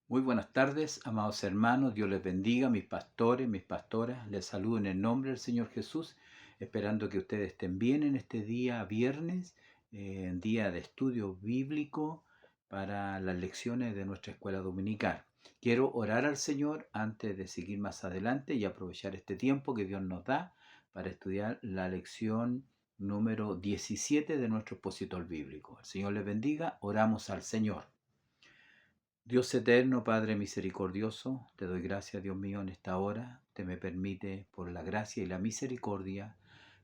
Muy buenas tardes, amados hermanos. Dios les bendiga, mis pastores, mis pastoras. Les saludo en el nombre del Señor Jesús, esperando que ustedes estén bien en este día viernes, día de estudio bíblico para las lecciones de nuestra escuela dominical. Quiero orar al Señor antes de seguir más adelante y aprovechar este tiempo que Dios nos da para estudiar la lección número 17 de nuestro expositor bíblico. El Señor les bendiga. Oramos al Señor. Dios eterno, Padre misericordioso, te doy gracias, Dios mío, en esta hora. Te me permite, por la gracia y la misericordia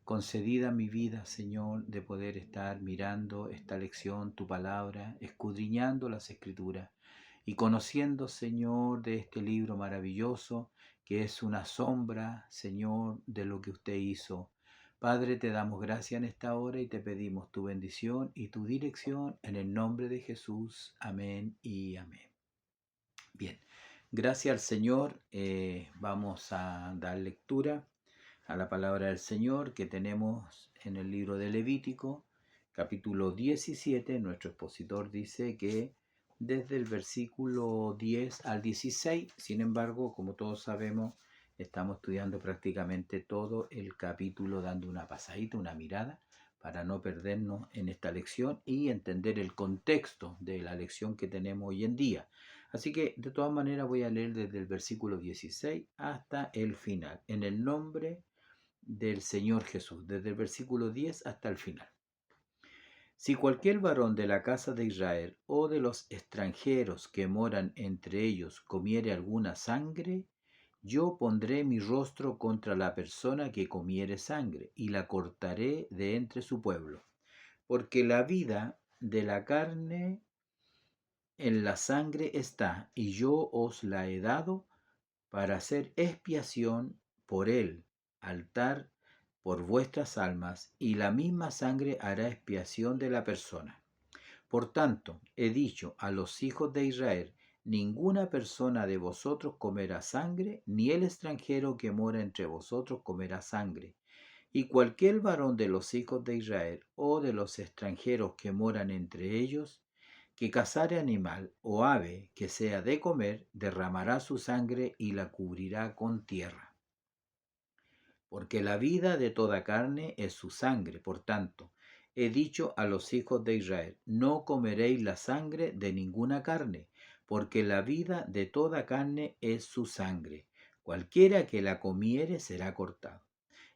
concedida a mi vida, Señor, de poder estar mirando esta lección, tu palabra, escudriñando las Escrituras y conociendo, Señor, de este libro maravilloso que es una sombra, Señor, de lo que usted hizo. Padre, te damos gracias en esta hora y te pedimos tu bendición y tu dirección en el nombre de Jesús. Amén y amén. Bien, gracias al Señor. Vamos a dar lectura a la palabra del Señor que tenemos en el libro de Levítico, capítulo 17. Nuestro expositor dice que desde el versículo 10 al 16, sin embargo, como todos sabemos, estamos estudiando prácticamente todo el capítulo, dando una pasadita, una mirada, para no perdernos en esta lección y entender el contexto de la lección que tenemos hoy en día. Así que de todas maneras voy a leer desde el versículo 16 hasta el final, en el nombre del Señor Jesús, desde el versículo 10 hasta el final. Si cualquier varón de la casa de Israel o de los extranjeros que moran entre ellos comiere alguna sangre, yo pondré mi rostro contra la persona que comiere sangre y la cortaré de entre su pueblo, porque la vida de la carne en la sangre está, y yo os la he dado para hacer expiación por el altar por vuestras almas, y la misma sangre hará expiación de la persona. Por tanto, he dicho a los hijos de Israel, ninguna persona de vosotros comerá sangre, ni el extranjero que mora entre vosotros comerá sangre. Y cualquier varón de los hijos de Israel o de los extranjeros que moran entre ellos, que cazare animal o ave que sea de comer, derramará su sangre y la cubrirá con tierra. Porque la vida de toda carne es su sangre. Por tanto, he dicho a los hijos de Israel, no comeréis la sangre de ninguna carne, porque la vida de toda carne es su sangre. Cualquiera que la comiere será cortado.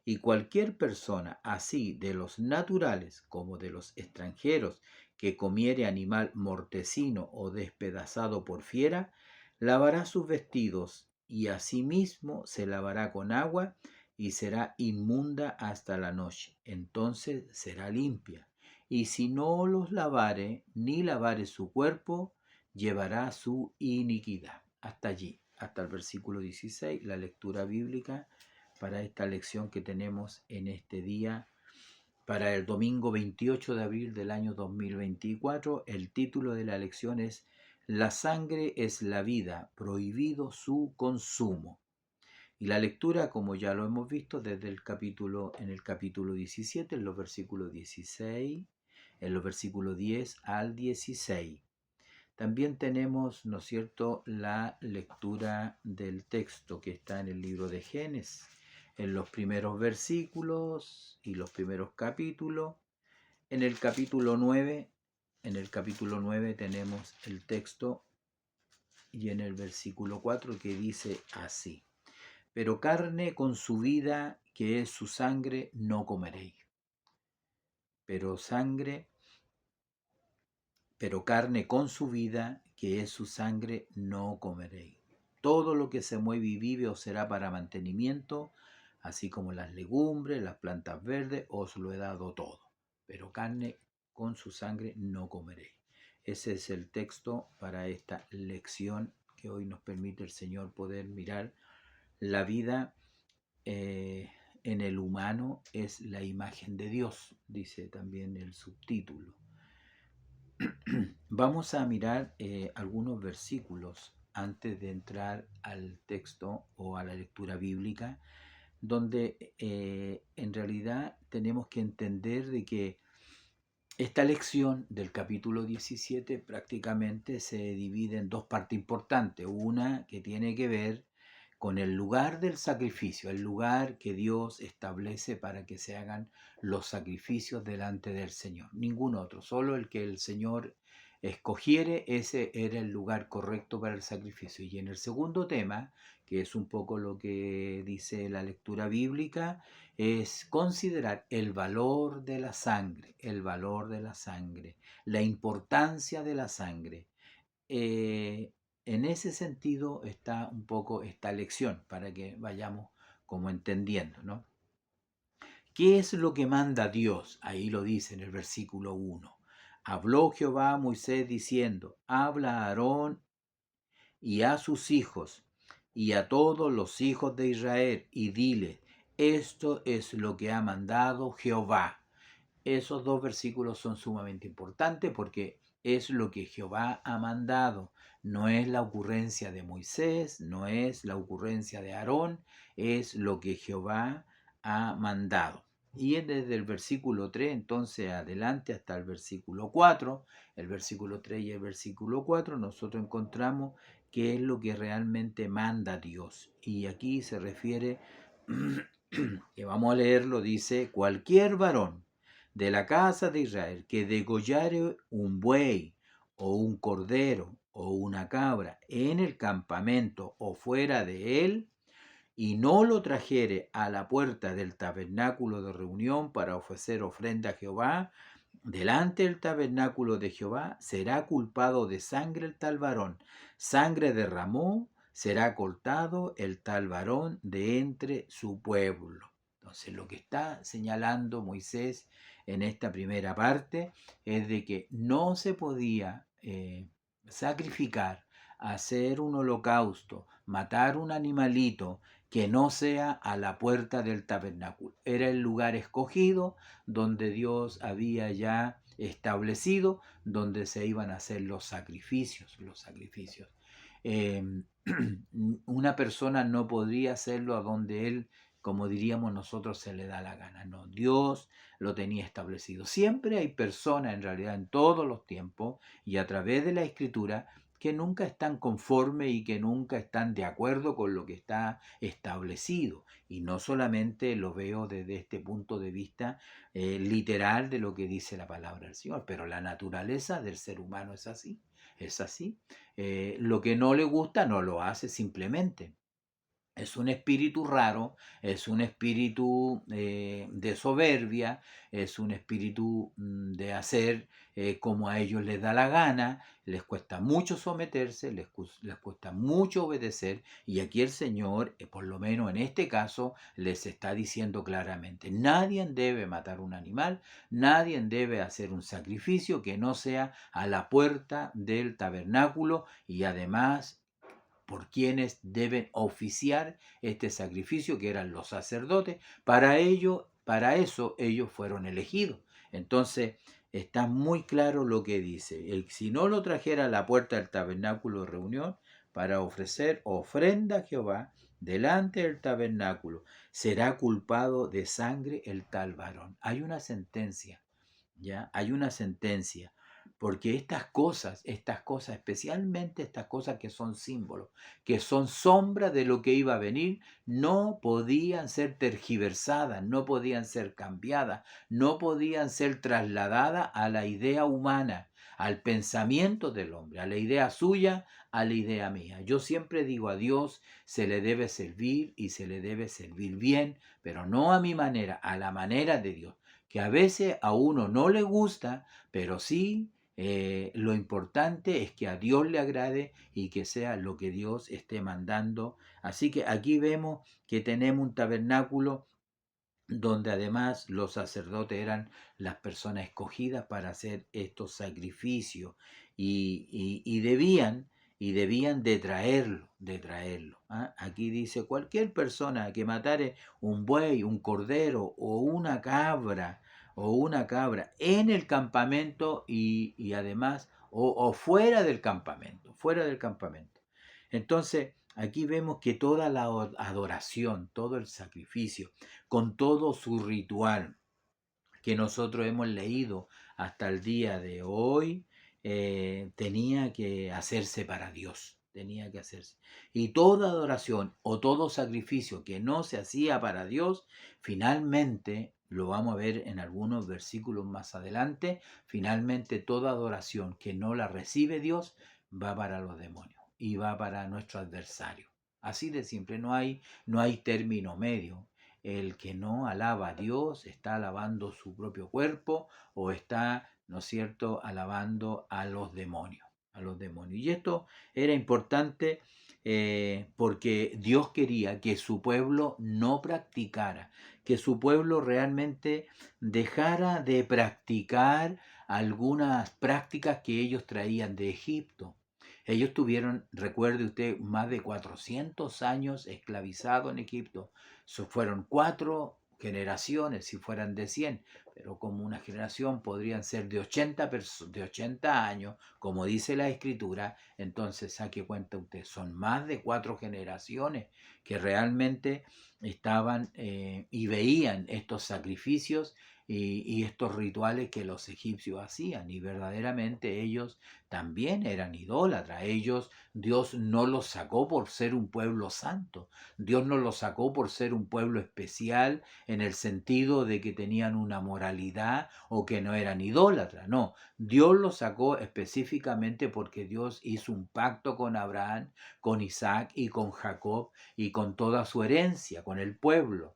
Y cualquier persona, así de los naturales como de los extranjeros, que comiere animal mortecino o despedazado por fiera, lavará sus vestidos y asimismo se lavará con agua y será inmunda hasta la noche. Entonces será limpia. Y si no los lavare ni lavare su cuerpo, llevará su iniquidad. Hasta allí, hasta el versículo 16, la lectura bíblica para esta lección que tenemos en este día, para el domingo 28 de abril del año 2024. El título de la lección es La sangre es la vida, prohibido su consumo. Y la lectura, como ya lo hemos visto, desde en el capítulo 17, en los versículos 16, en los versículos 10 al 16. También tenemos, ¿no es cierto?, la lectura del texto que está en el libro de Génesis, en los primeros versículos y los primeros capítulos. En el capítulo 9, tenemos el texto y en el versículo 4 que dice así: pero carne con su vida, que es su sangre, no comeréis. Pero carne con su vida, que es su sangre, no comeréis. Todo lo que se mueve y vive os será para mantenimiento, así como las legumbres, las plantas verdes, os lo he dado todo. Pero carne con su sangre no comeréis. Ese es el texto para esta lección que hoy nos permite el Señor poder mirar la vida. En el humano es la imagen de Dios, dice también el subtítulo. Vamos a mirar algunos versículos antes de entrar al texto o a la lectura bíblica, donde en realidad tenemos que entender de que Esta lección del capítulo 17 prácticamente se divide en dos partes importantes. Una que tiene que ver con el lugar del sacrificio, el lugar que Dios establece para que se hagan los sacrificios delante del Señor. Ningún otro, solo el que el Señor escogiere, ese era el lugar correcto para el sacrificio. Y en el segundo tema, que es un poco lo que dice la lectura bíblica, es considerar el valor de la sangre, el valor de la sangre, la importancia de la sangre. Eh, en ese sentido está un poco esta lección, para que vayamos como entendiendo, ¿no? ¿Qué es lo que manda Dios? Ahí lo dice en el versículo 1. Habló Jehová a Moisés diciendo, habla a Aarón y a sus hijos y a todos los hijos de Israel y dile, esto es lo que ha mandado Jehová. Esos dos versículos son sumamente importantes porque es lo que Jehová ha mandado. No es la ocurrencia de Moisés, no es la ocurrencia de Aarón, es lo que Jehová ha mandado. Y desde el versículo 3 entonces adelante hasta el versículo 4, el versículo 3 y el versículo 4, nosotros encontramos qué es lo que realmente manda Dios. Y aquí se refiere, que vamos a leerlo, dice, cualquier varón de la casa de Israel que degollare un buey o un cordero o una cabra en el campamento o fuera de él, y no lo trajere a la puerta del tabernáculo de reunión para ofrecer ofrenda a Jehová, delante del tabernáculo de Jehová, será culpado de sangre el tal varón. Sangre derramó, será cortado el tal varón de entre su pueblo. Entonces, lo que está señalando Moisés en esta primera parte es de que no se podía sacrificar, hacer un holocausto, matar un animalito que no sea a la puerta del tabernáculo. Era el lugar escogido donde Dios había ya establecido, donde se iban a hacer los sacrificios, los sacrificios. Eh, una persona no podría hacerlo a donde él, como diríamos nosotros, se le da la gana. No, Dios lo tenía establecido. Siempre hay personas, en realidad, en todos los tiempos y a través de la escritura, que nunca están conformes y que nunca están de acuerdo con lo que está establecido. Y no solamente lo veo desde este punto de vista literal de lo que dice la palabra del Señor, pero la naturaleza del ser humano es así, es así. Lo que no le gusta no lo hace simplemente. Es un espíritu raro, es un espíritu de soberbia, es un espíritu de hacer como a ellos les da la gana, les cuesta mucho someterse, les cuesta mucho obedecer, y aquí el Señor, por lo menos en este caso, les está diciendo claramente, nadie debe matar un animal, nadie debe hacer un sacrificio que no sea a la puerta del tabernáculo, y además por quienes deben oficiar este sacrificio, que eran los sacerdotes. Para eso ellos fueron elegidos. Entonces está muy claro lo que dice. Si no lo trajera a la puerta del tabernáculo de reunión para ofrecer ofrenda a Jehová delante del tabernáculo, será culpado de sangre el tal varón. Hay una sentencia, ¿ya? Hay una sentencia. Porque estas cosas, especialmente estas cosas que son símbolos, que son sombra de lo que iba a venir, no podían ser tergiversadas, no podían ser cambiadas, no podían ser trasladadas a la idea humana, al pensamiento del hombre, a la idea suya, a la idea mía. Yo siempre digo, a Dios se le debe servir y se le debe servir bien, pero no a mi manera, a la manera de Dios, que a veces a uno no le gusta, pero sí lo importante es que a Dios le agrade y que sea lo que Dios esté mandando. Así que aquí vemos que tenemos un tabernáculo donde además los sacerdotes eran las personas escogidas para hacer estos sacrificios, y debían de traerlo. ¿Ah? Aquí dice, cualquier persona que matare un buey, un cordero o una cabra en el campamento, y además o fuera del campamento. Entonces, aquí vemos que toda la adoración, todo el sacrificio, con todo su ritual que nosotros hemos leído hasta el día de hoy, tenía que hacerse para Dios. Tenía que hacerse. Y toda adoración o todo sacrificio que no se hacía para Dios, finalmente, lo vamos a ver en algunos versículos más adelante, finalmente toda adoración que no la recibe Dios va para los demonios y va para nuestro adversario. Así de simple, no hay término medio. El que no alaba a Dios está alabando su propio cuerpo o está, ¿no es cierto?, alabando a los demonios. A los demonios. Y esto era importante porque Dios quería que su pueblo no practicara, que su pueblo realmente dejara de practicar algunas prácticas que ellos traían de Egipto. Ellos tuvieron, recuerde usted, más de 400 años esclavizados en Egipto. Fueron 4 generaciones, si fueran de 100, pero como una generación podrían ser de 80 años, como dice la Escritura, entonces saque cuenta usted, son más de 4 generaciones que realmente estaban y veían estos sacrificios y estos rituales que los egipcios hacían, y verdaderamente ellos también eran idólatras. Ellos, Dios no los sacó por ser un pueblo santo, Dios no los sacó por ser un pueblo especial en el sentido de que tenían una moralidad o que no eran idólatras, no, Dios los sacó específicamente porque Dios hizo un pacto con Abraham, con Isaac y con Jacob y con toda su herencia, con el pueblo,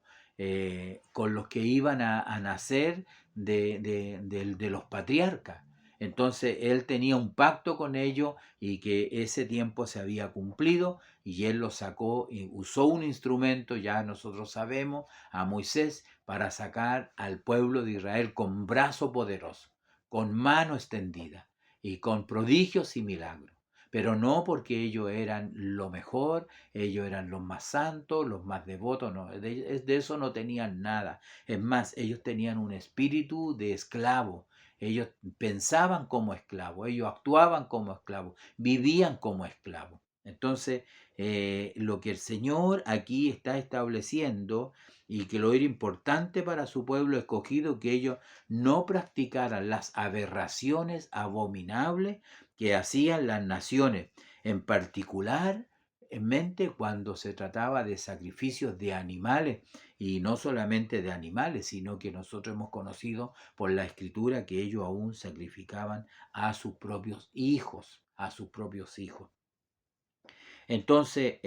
con los que iban a nacer de los patriarcas. Entonces él tenía un pacto con ellos y que ese tiempo se había cumplido y él lo sacó y usó un instrumento, ya nosotros sabemos, a Moisés para sacar al pueblo de Israel con brazo poderoso, con mano extendida y con prodigios y milagros. Pero no porque ellos eran lo mejor, ellos eran los más santos, los más devotos, no, de eso no tenían nada. Es más, ellos tenían un espíritu de esclavo. Ellos pensaban como esclavos, ellos actuaban como esclavos, vivían como esclavos. Entonces, lo que el Señor aquí está estableciendo y que lo era importante para su pueblo escogido, que ellos no practicaran las aberraciones abominables que hacían las naciones, en particular en mente cuando se trataba de sacrificios de animales, y no solamente de animales, sino que nosotros hemos conocido por la escritura que ellos aún sacrificaban a sus propios hijos, a sus propios hijos. Entonces,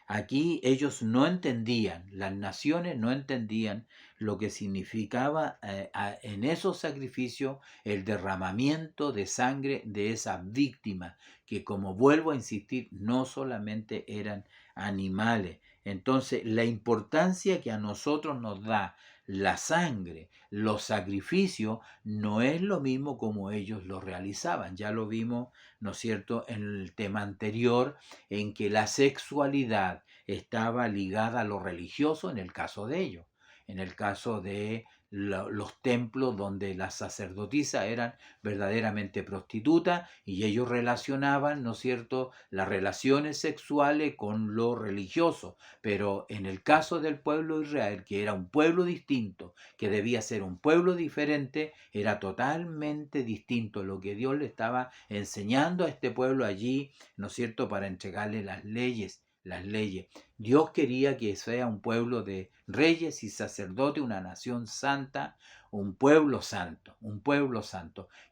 aquí ellos no entendían, las naciones no entendían lo que significaba en esos sacrificios el derramamiento de sangre de esas víctimas, que como vuelvo a insistir, no solamente eran animales. Entonces, la importancia que a nosotros nos da la sangre, los sacrificios, no es lo mismo como ellos lo realizaban. Ya lo vimos, ¿no es cierto?, en el tema anterior, en que la sexualidad estaba ligada a lo religioso en el caso de ellos. En el caso de los templos donde las sacerdotisas eran verdaderamente prostitutas y ellos relacionaban, ¿no es cierto?, las relaciones sexuales con lo religioso. Pero en el caso del pueblo de Israel, que era un pueblo distinto, que debía ser un pueblo diferente, era totalmente distinto lo que Dios le estaba enseñando a este pueblo allí, ¿no es cierto?, para entregarle las leyes, las leyes. Dios quería que sea un pueblo de reyes y sacerdotes, una nación santa, un pueblo santo,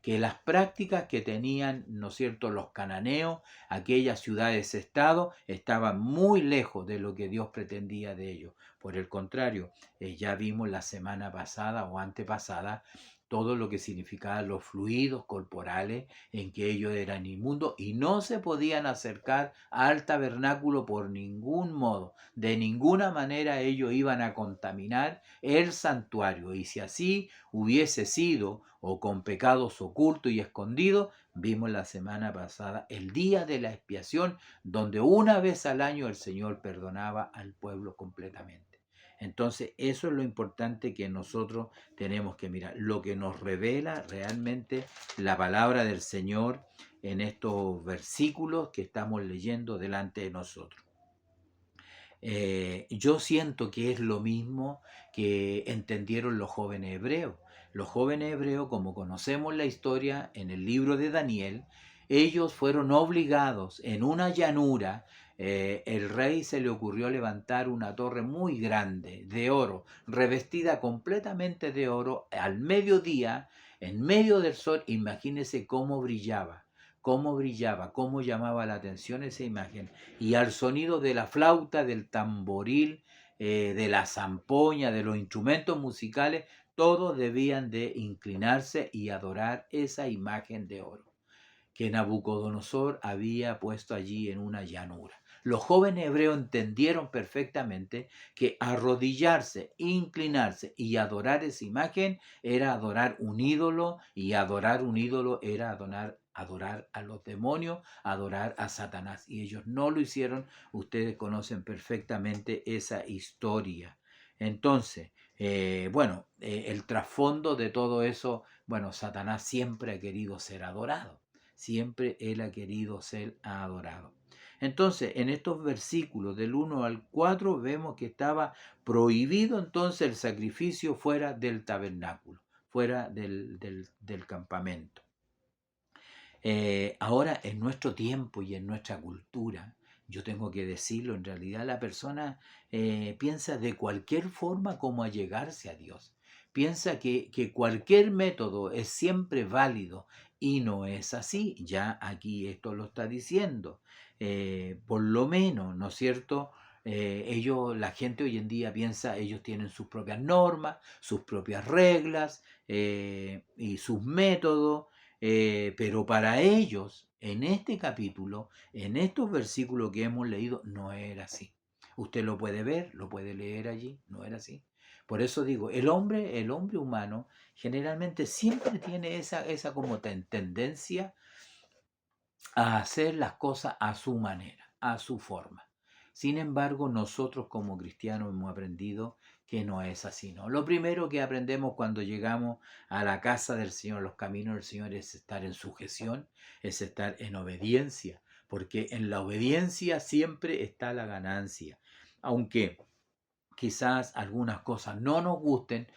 que las prácticas que tenían, ¿no es cierto?, los cananeos, aquellas ciudades-estado, estaban muy lejos de lo que Dios pretendía de ellos. Por el contrario, ya vimos la semana pasada o antepasada todo lo que significaban los fluidos corporales, en que ellos eran inmundos y no se podían acercar al tabernáculo por ningún modo. De ninguna manera ellos iban a contaminar el santuario. Y si así hubiese sido, o con pecados ocultos y escondidos, vimos la semana pasada el día de la expiación, donde una vez al año el Señor perdonaba al pueblo completamente. Entonces, eso es lo importante que nosotros tenemos que mirar, lo que nos revela realmente la palabra del Señor en estos versículos que estamos leyendo delante de nosotros. Yo siento que es lo mismo que entendieron los jóvenes hebreos. Los jóvenes hebreos, como conocemos la historia en el libro de Daniel, ellos fueron obligados en una llanura. El rey se le ocurrió levantar una torre muy grande de oro, revestida completamente de oro, al mediodía, en medio del sol. Imagínense cómo brillaba, cómo llamaba la atención esa imagen. Y al sonido de la flauta, del tamboril, de la zampoña, de los instrumentos musicales, todos debían de inclinarse y adorar esa imagen de oro que Nabucodonosor había puesto allí en una llanura. Los jóvenes hebreos entendieron perfectamente que arrodillarse, inclinarse y adorar esa imagen era adorar un ídolo, y adorar un ídolo era adorar a los demonios, adorar a Satanás. Y ellos no lo hicieron. Ustedes conocen perfectamente esa historia. Entonces, el trasfondo de todo eso, bueno, Satanás siempre ha querido ser adorado. Siempre él ha querido ser adorado. Entonces, en estos versículos del 1 al 4 vemos que estaba prohibido entonces el sacrificio fuera del tabernáculo, fuera del campamento. Ahora, en nuestro tiempo y en nuestra cultura, yo tengo que decirlo, en realidad la persona piensa de cualquier forma cómo allegarse a Dios. Piensa que cualquier método es siempre válido, y no es así. Ya aquí esto lo está diciendo. Por lo menos, ¿no es cierto? La gente hoy en día piensa, ellos tienen sus propias normas, sus propias reglas y sus métodos. Pero para ellos, en este capítulo, en estos versículos que hemos leído, no era así. Usted lo puede ver, lo puede leer allí, no era así. Por eso digo, el hombre humano, generalmente siempre tiene esa como tendencia a hacer las cosas a su manera, a su forma. Sin embargo, nosotros como cristianos hemos aprendido que no es así, ¿no? Lo primero que aprendemos cuando llegamos a la casa del Señor, los caminos del Señor, es estar en sujeción, es estar en obediencia, porque en la obediencia siempre está la ganancia. Aunque quizás algunas cosas no nos gusten,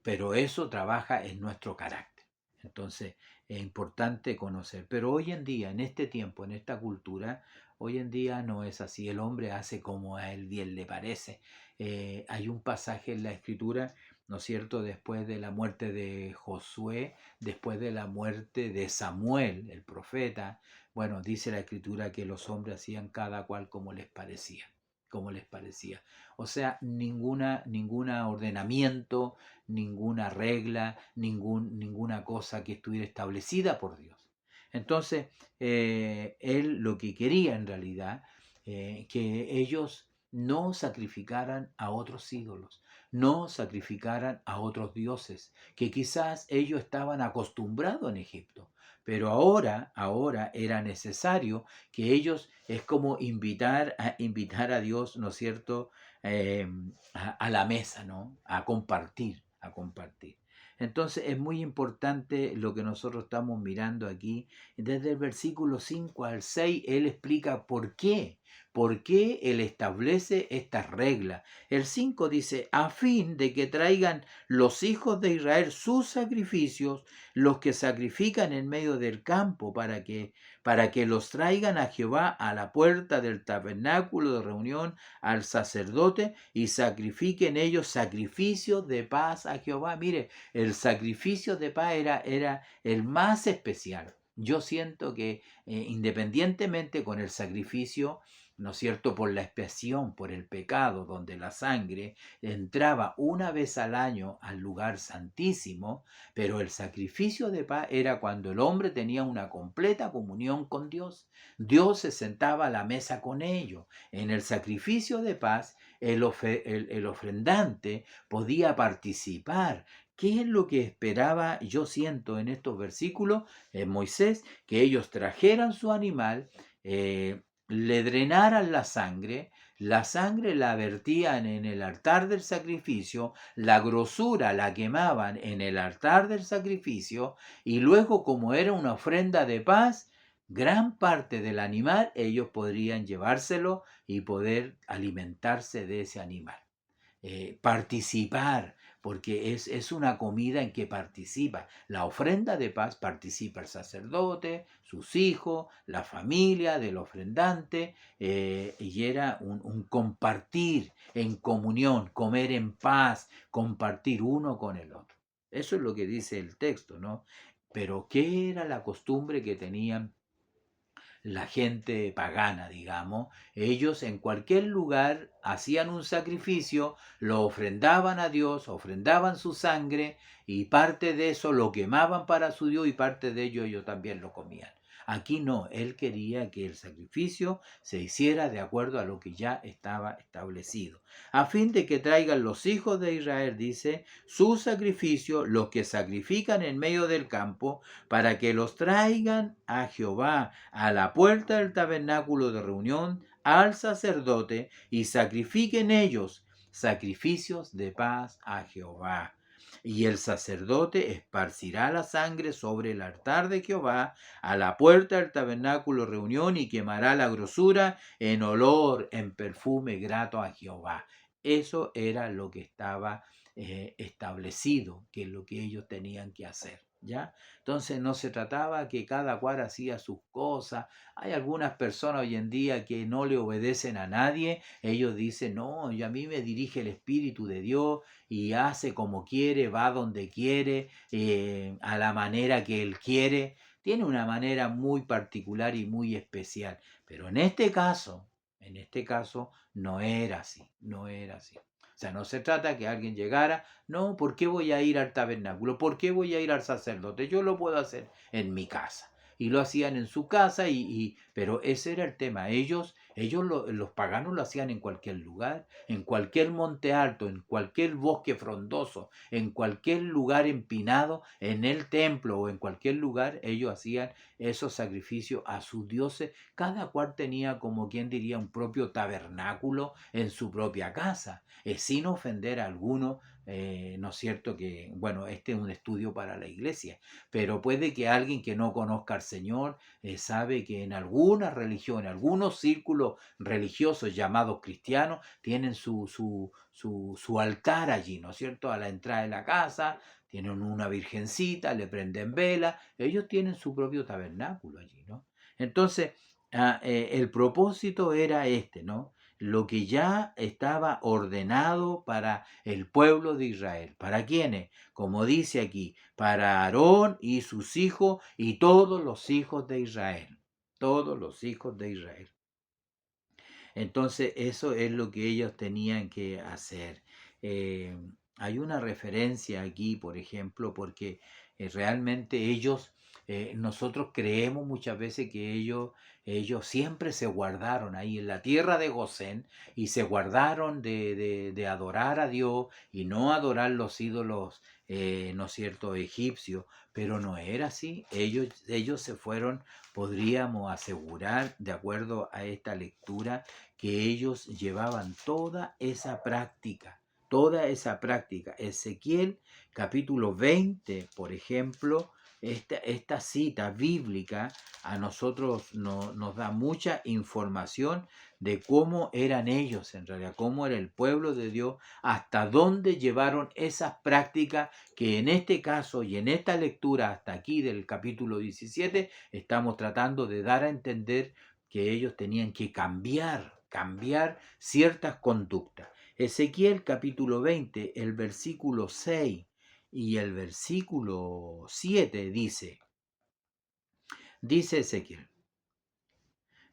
pero eso trabaja en nuestro carácter. Entonces es importante conocer. Pero hoy en día, en este tiempo, en esta cultura, hoy en día no es así. El hombre hace como a él bien le parece. Hay un pasaje en la Escritura, ¿no es cierto?, después de la muerte de Josué, después de la muerte de Samuel, el profeta. Bueno, dice la Escritura que los hombres hacían cada cual como les parecía, como les parecía. O sea, ninguna ordenamiento, ninguna regla, ninguna cosa que estuviera establecida por Dios. Entonces, él lo que quería en realidad, que ellos no sacrificaran a otros ídolos, no sacrificaran a otros dioses, que quizás ellos estaban acostumbrados en Egipto. Pero ahora era necesario que ellos, es como invitar a Dios, ¿no es cierto?, eh, a la mesa, ¿no? A compartir, a compartir. Entonces es muy importante lo que nosotros estamos mirando aquí. Desde el versículo 5 al 6, él explica por qué él establece estas reglas. El 5 dice, a fin de que traigan los hijos de Israel sus sacrificios, los que sacrifican en medio del campo, para que los traigan a Jehová a la puerta del tabernáculo de reunión, al sacerdote, y sacrifiquen ellos sacrificios de paz a Jehová. Mire, el sacrificio de paz era el más especial. Yo siento que independientemente con el sacrificio, ¿no es cierto?, por la expiación, por el pecado, donde la sangre entraba una vez al año al lugar santísimo, pero el sacrificio de paz era cuando el hombre tenía una completa comunión con Dios. Dios se sentaba a la mesa con ellos. En el sacrificio de paz, el ofrendante podía participar. ¿Qué es lo que esperaba, yo siento en estos versículos, Moisés? Que ellos trajeran su animal, le drenaran la sangre la vertían en el altar del sacrificio, la grosura la quemaban en el altar del sacrificio, y luego, como era una ofrenda de paz, gran parte del animal ellos podrían llevárselo y poder alimentarse de ese animal. Participar, porque es una comida en que participa. La ofrenda de paz participa el sacerdote, sus hijos, la familia del ofrendante, y era un compartir en comunión, comer en paz, compartir uno con el otro. Eso es lo que dice el texto, ¿no? Pero ¿qué era la costumbre que tenían la gente pagana, digamos? Ellos en cualquier lugar hacían un sacrificio, lo ofrendaban a Dios, ofrendaban su sangre y parte de eso lo quemaban para su Dios y parte de ello ellos también lo comían. Aquí no, él quería que el sacrificio se hiciera de acuerdo a lo que ya estaba establecido, a fin de que traigan los hijos de Israel, dice, su sacrificio, los que sacrifican en medio del campo, para que los traigan a Jehová, a la puerta del tabernáculo de reunión, al sacerdote, y sacrifiquen ellos sacrificios de paz a Jehová. Y el sacerdote esparcirá la sangre sobre el altar de Jehová, a la puerta del tabernáculo de reunión, y quemará la grosura en olor, en perfume grato a Jehová. Eso era lo que estaba establecido, que es lo que ellos tenían que hacer, ¿ya? Entonces no se trataba que cada cual hacía sus cosas. Hay algunas personas hoy en día que no le obedecen a nadie. Ellos dicen, no, y a mí me dirige el Espíritu de Dios y hace como quiere, va donde quiere, a la manera que Él quiere. Tiene una manera muy particular y muy especial. Pero en este caso no era así, no era así. O sea, no se trata que alguien llegara, no, ¿por qué voy a ir al tabernáculo? ¿Por qué voy a ir al sacerdote? Yo lo puedo hacer en mi casa. Y lo hacían en su casa, pero ese era el tema. Los paganos lo hacían en cualquier lugar, en cualquier monte alto, en cualquier bosque frondoso, en cualquier lugar empinado, en el templo o en cualquier lugar, ellos hacían esos sacrificios a sus dioses. Cada cual tenía, como quien diría, un propio tabernáculo en su propia casa, sin ofender a alguno. ¿No es cierto? Que, bueno, este es un estudio para la iglesia, pero puede que alguien que no conozca al Señor sabe que en algunas religiones, algunos círculos religiosos llamados cristianos, tienen su altar allí, ¿no es cierto? A la entrada de la casa, tienen una virgencita, le prenden vela, ellos tienen su propio tabernáculo allí, ¿no? Entonces, el propósito era este, ¿no? Lo que ya estaba ordenado para el pueblo de Israel. ¿Para quiénes? Como dice aquí, para Aarón y sus hijos y todos los hijos de Israel. Todos los hijos de Israel. Entonces, eso es lo que ellos tenían que hacer. Eh, Hay una referencia aquí, por ejemplo, porque realmente nosotros creemos muchas veces que ellos siempre se guardaron ahí en la tierra de Gosén y se guardaron de adorar a Dios y no adorar los ídolos, ¿no es cierto?, egipcios, pero no era así. Ellos se fueron, podríamos asegurar, de acuerdo a esta lectura, que ellos llevaban toda esa práctica. Ezequiel capítulo 20, por ejemplo, esta cita bíblica a nosotros nos da mucha información de cómo eran ellos en realidad, cómo era el pueblo de Dios, hasta dónde llevaron esas prácticas que en este caso y en esta lectura hasta aquí del capítulo 17 estamos tratando de dar a entender que ellos tenían que cambiar ciertas conductas. Ezequiel capítulo 20, el versículo 6 y el versículo 7 dice Ezequiel,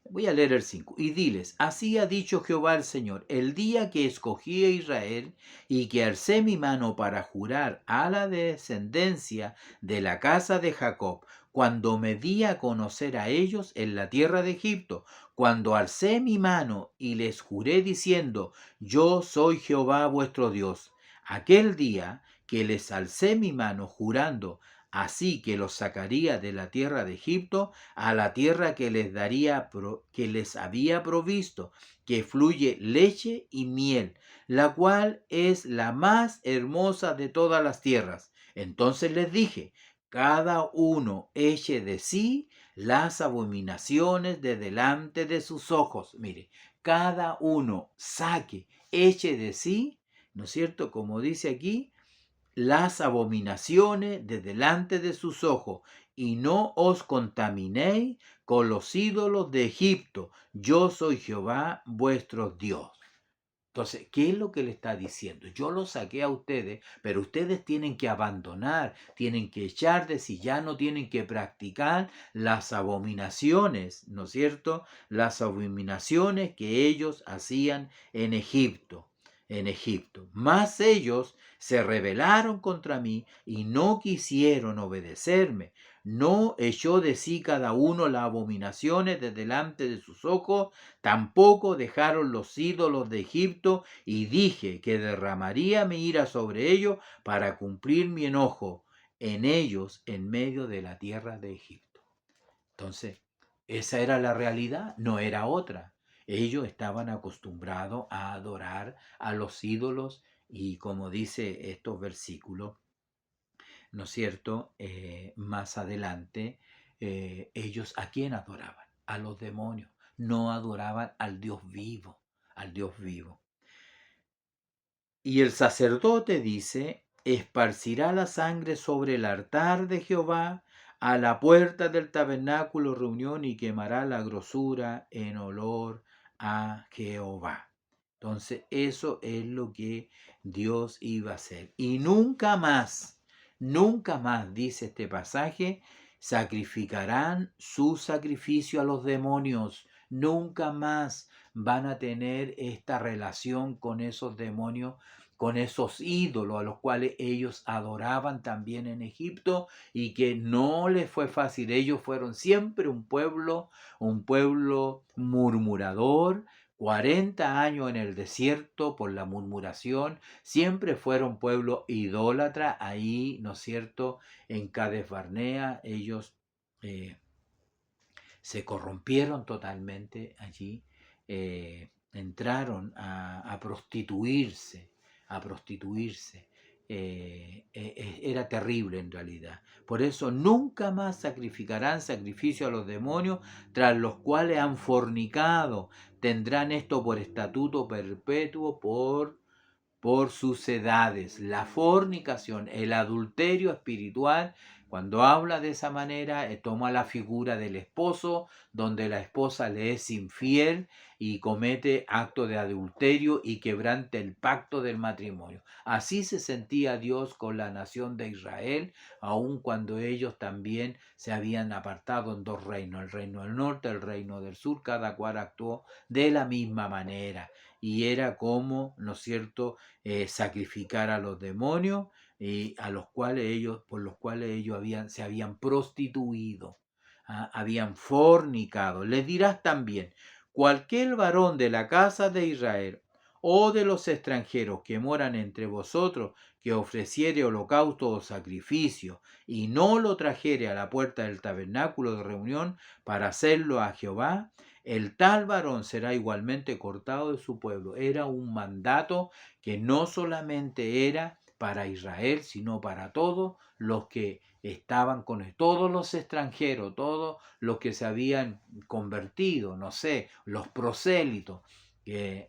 voy a leer el 5. Y diles, así ha dicho Jehová el Señor, el día que escogí a Israel y que alcé mi mano para jurar a la descendencia de la casa de Jacob, cuando me di a conocer a ellos en la tierra de Egipto, cuando alcé mi mano y les juré diciendo, yo soy Jehová vuestro Dios. Aquel día que les alcé mi mano jurando, así que los sacaría de la tierra de Egipto a la tierra que les daría, que les había provisto, que fluye leche y miel, la cual es la más hermosa de todas las tierras. Entonces les dije, cada uno eche de sí las abominaciones de delante de sus ojos. Mire, cada uno eche de sí, ¿no es cierto? Como dice aquí, las abominaciones de delante de sus ojos, y no os contaminéis con los ídolos de Egipto. Yo soy Jehová vuestro Dios. Entonces, ¿qué es lo que le está diciendo? Yo los saqué a ustedes, pero ustedes tienen que abandonar, tienen que echar de sí, ya no tienen que practicar las abominaciones, ¿no es cierto? Las abominaciones que ellos hacían en Egipto. En Egipto. Mas ellos se rebelaron contra mí y no quisieron obedecerme. No echó de sí cada uno las abominaciones de delante de sus ojos. Tampoco dejaron los ídolos de Egipto, y dije que derramaría mi ira sobre ellos para cumplir mi enojo en ellos en medio de la tierra de Egipto. Entonces, esa era la realidad, no era otra. Ellos estaban acostumbrados a adorar a los ídolos y, como dice estos versículos, ¿no es cierto? Más adelante, ellos ¿a quién adoraban? A los demonios. No adoraban al Dios vivo, al Dios vivo. Y el sacerdote dice, esparcirá la sangre sobre el altar de Jehová a la puerta del tabernáculo reunión y quemará la grosura en olor a Jehová. Entonces eso es lo que Dios iba a hacer. Y nunca más, dice este pasaje, sacrificarán su sacrificio a los demonios. Nunca más van a tener esta relación con esos demonios, con esos ídolos a los cuales ellos adoraban también en Egipto y que no les fue fácil. Ellos fueron siempre un pueblo murmurador. 40 años en el desierto por la murmuración, siempre fueron pueblo idólatra. Ahí, ¿no es cierto?, en Cades Barnea, ellos se corrompieron totalmente allí, entraron a prostituirse, a prostituirse. Era terrible en realidad. Por eso nunca más sacrificarán sacrificio a los demonios, tras los cuales han fornicado. Tendrán esto por estatuto perpetuo por sus edades. La fornicación, el adulterio espiritual, cuando habla de esa manera, toma la figura del esposo, donde la esposa le es infiel y comete acto de adulterio y quebranta el pacto del matrimonio. Así se sentía Dios con la nación de Israel, aun cuando ellos también se habían apartado en dos reinos, el reino del norte, el reino del sur, cada cual actuó de la misma manera. Y era como, ¿no es cierto?, sacrificar a los demonios y a los cuales ellos, por los cuales ellos se habían prostituido, habían fornicado. Les dirás también, cualquier varón de la casa de Israel o de los extranjeros que moran entre vosotros, que ofreciere holocausto o sacrificio y no lo trajere a la puerta del tabernáculo de reunión para hacerlo a Jehová, el tal varón será igualmente cortado de su pueblo. Era un mandato que no solamente era para Israel, sino para todos los que estaban con él, todos los extranjeros, todos los que se habían convertido, no sé, los prosélitos que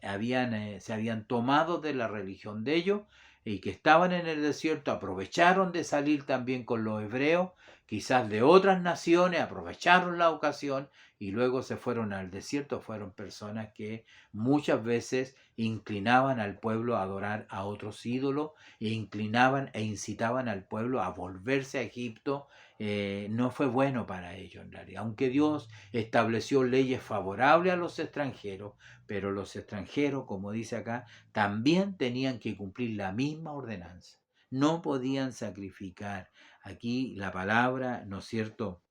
se habían tomado de la religión de ellos y que estaban en el desierto, aprovecharon de salir también con los hebreos, quizás de otras naciones, aprovecharon la ocasión y luego se fueron al desierto. Fueron personas que muchas veces inclinaban al pueblo a adorar a otros ídolos e inclinaban e incitaban al pueblo a volverse a Egipto. No fue bueno para ellos en realidad, aunque Dios estableció leyes favorables a los extranjeros, pero los extranjeros, como dice acá, también tenían que cumplir la misma ordenanza. No podían sacrificar. Aquí la palabra, ¿no es cierto?,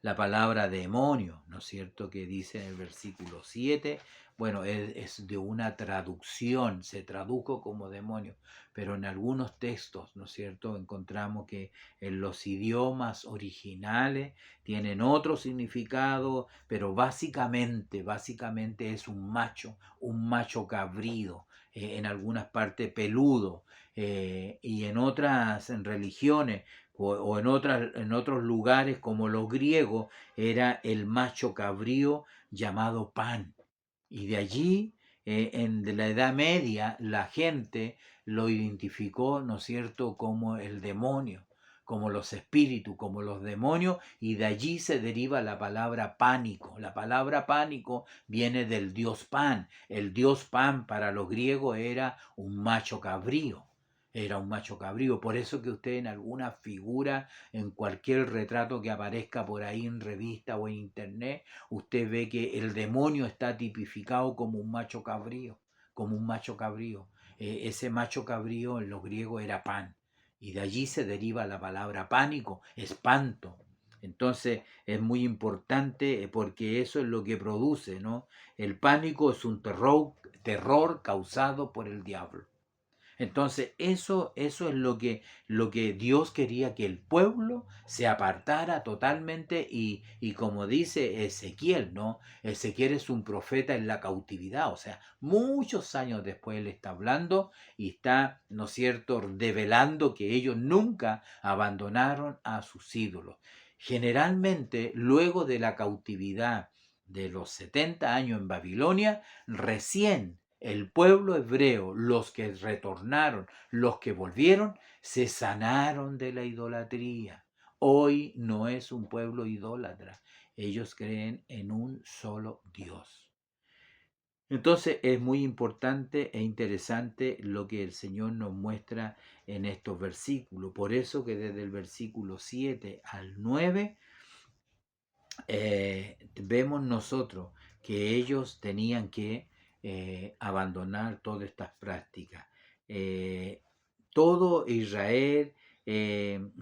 la palabra demonio, ¿no es cierto?, que dice en el versículo 7, bueno, es de una traducción, se tradujo como demonio, pero en algunos textos, ¿no es cierto?, encontramos que en los idiomas originales tienen otro significado, pero básicamente es un macho cabrío, en algunas partes peludo, y en otras en religiones o en otros lugares como los griegos era el macho cabrío llamado Pan. Y de allí en la Edad Media la gente lo identificó, ¿no es cierto?, como el demonio, como los espíritus, como los demonios, y de allí se deriva la palabra pánico. La palabra pánico viene del dios Pan. El dios Pan para los griegos era un macho cabrío. Era un macho cabrío. Por eso que usted en alguna figura, en cualquier retrato que aparezca por ahí en revista o en internet, usted ve que el demonio está tipificado como un macho cabrío, como un macho cabrío. Ese macho cabrío en los griegos era Pan, y de allí se deriva la palabra pánico, espanto. Entonces es muy importante porque eso es lo que produce, ¿no? El pánico es un terror causado por el diablo. Entonces, eso es lo que Dios quería, que el pueblo se apartara totalmente, y como dice Ezequiel, ¿no? Ezequiel es un profeta en la cautividad, o sea, muchos años después él está hablando y está, ¿no es cierto?, develando que ellos nunca abandonaron a sus ídolos. Generalmente, luego de la cautividad de los 70 años en Babilonia, recién el pueblo hebreo, los que retornaron, los que volvieron, se sanaron de la idolatría. Hoy no es un pueblo idólatra. Ellos creen en un solo Dios. Entonces es muy importante e interesante lo que el Señor nos muestra en estos versículos. Por eso que desde el versículo 7 al 9 vemos nosotros que ellos tenían que abandonar todas estas prácticas. Eh, Todo Israel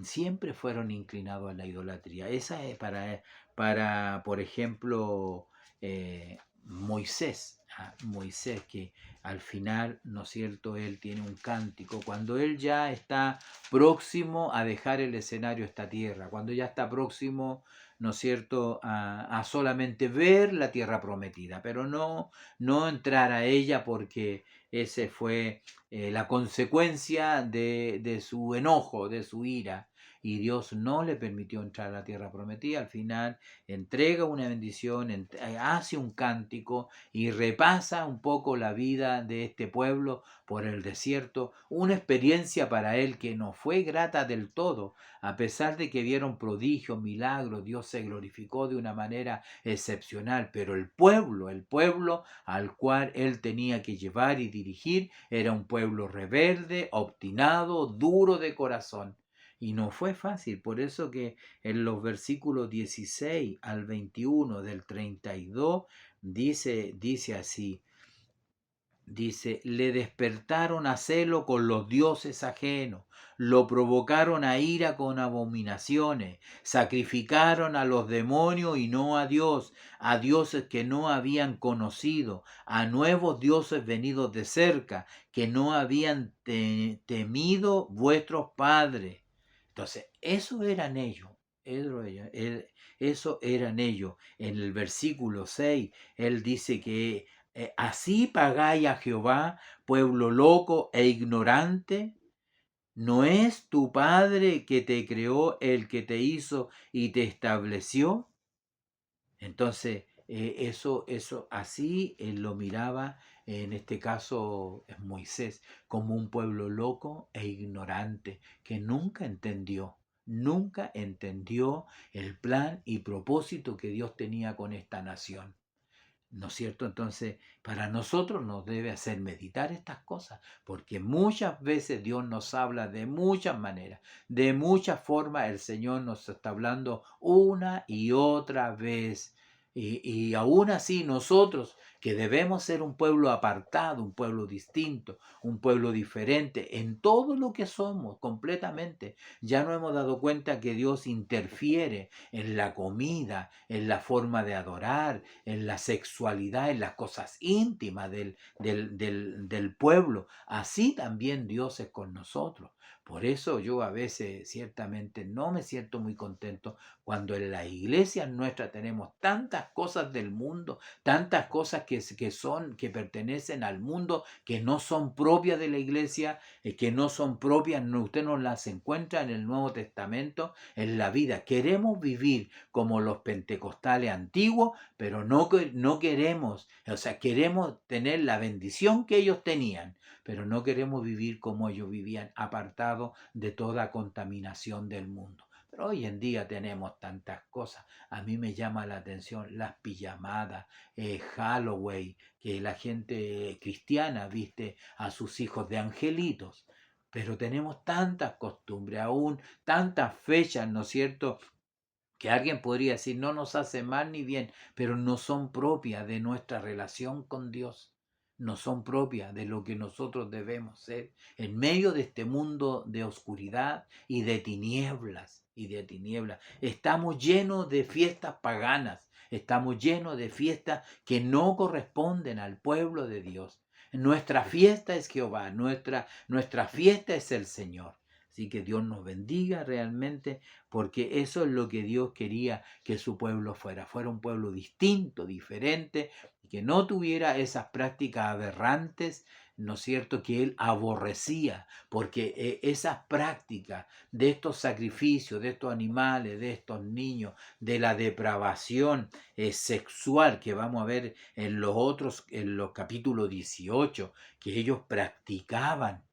siempre fueron inclinados a la idolatría. Esa es para por ejemplo, Moisés. Moisés, que al final, ¿no es cierto?, él tiene un cántico, cuando él ya está próximo a dejar el escenario, esta tierra, cuando ya está próximo, ¿no es cierto?, a solamente ver la tierra prometida, pero no entrar a ella, porque ese fue la consecuencia de su enojo, de su ira, y Dios no le permitió entrar a la tierra prometida. Al final entrega una bendición, hace un cántico y repasa un poco la vida de este pueblo por el desierto, una experiencia para él que no fue grata del todo. A pesar de que vieron prodigios, milagros, Dios se glorificó de una manera excepcional, pero el pueblo al cual él tenía que llevar y dirigir, era un pueblo rebelde, obstinado, duro de corazón. Y no fue fácil. Por eso que en los versículos 16 al 21 del 32 dice así. Dice: le despertaron a celo con los dioses ajenos, lo provocaron a ira con abominaciones, sacrificaron a los demonios y no a Dios, a dioses que no habían conocido, a nuevos dioses venidos de cerca, que no habían temido vuestros padres. Entonces, eso eran ellos. En el versículo 6, él dice que así pagáis a Jehová, pueblo loco e ignorante. ¿No es tu Padre que te creó el que te hizo y te estableció? Entonces, eso así lo miraba, en este caso es Moisés, como un pueblo loco e ignorante, que nunca entendió el plan y propósito que Dios tenía con esta nación. ¿No es cierto? Entonces, para nosotros nos debe hacer meditar estas cosas, porque muchas veces Dios nos habla de muchas maneras, de muchas formas el Señor nos está hablando una y otra vez. Y aún así nosotros, que debemos ser un pueblo apartado, un pueblo distinto, un pueblo diferente en todo lo que somos completamente, ya no hemos dado cuenta que Dios interfiere en la comida, en la forma de adorar, en la sexualidad, en las cosas íntimas del pueblo. Así también Dios es con nosotros. Por eso yo a veces ciertamente no me siento muy contento cuando en las iglesias nuestras tenemos tantas cosas del mundo, tantas cosas que pertenecen al mundo, que no son propias de la iglesia, que no son propias, no, usted no las encuentra en el Nuevo Testamento, en la vida. Queremos vivir como los pentecostales antiguos, pero no queremos, o sea, queremos tener la bendición que ellos tenían, pero no queremos vivir como ellos vivían, apartados de toda contaminación del mundo. Pero hoy en día tenemos tantas cosas. A mí me llama la atención las pijamadas, Halloween, que la gente cristiana viste a sus hijos de angelitos. Pero tenemos tantas costumbres, aún tantas fechas, ¿no es cierto?, que alguien podría decir no nos hace mal ni bien, pero no son propias de nuestra relación con Dios, no son propias de lo que nosotros debemos ser en medio de este mundo de oscuridad y de tinieblas y de tinieblas. Estamos llenos de fiestas paganas, estamos llenos de fiestas que no corresponden al pueblo de Dios. Nuestra fiesta es Jehová, nuestra fiesta es el Señor. Así que Dios nos bendiga realmente, porque eso es lo que Dios quería que su pueblo fuera un pueblo distinto, diferente, y que no tuviera esas prácticas aberrantes, ¿no es cierto?, que él aborrecía, porque esas prácticas de estos sacrificios, de estos animales, de estos niños, de la depravación sexual que vamos a ver en los capítulos 18, que ellos practicaban,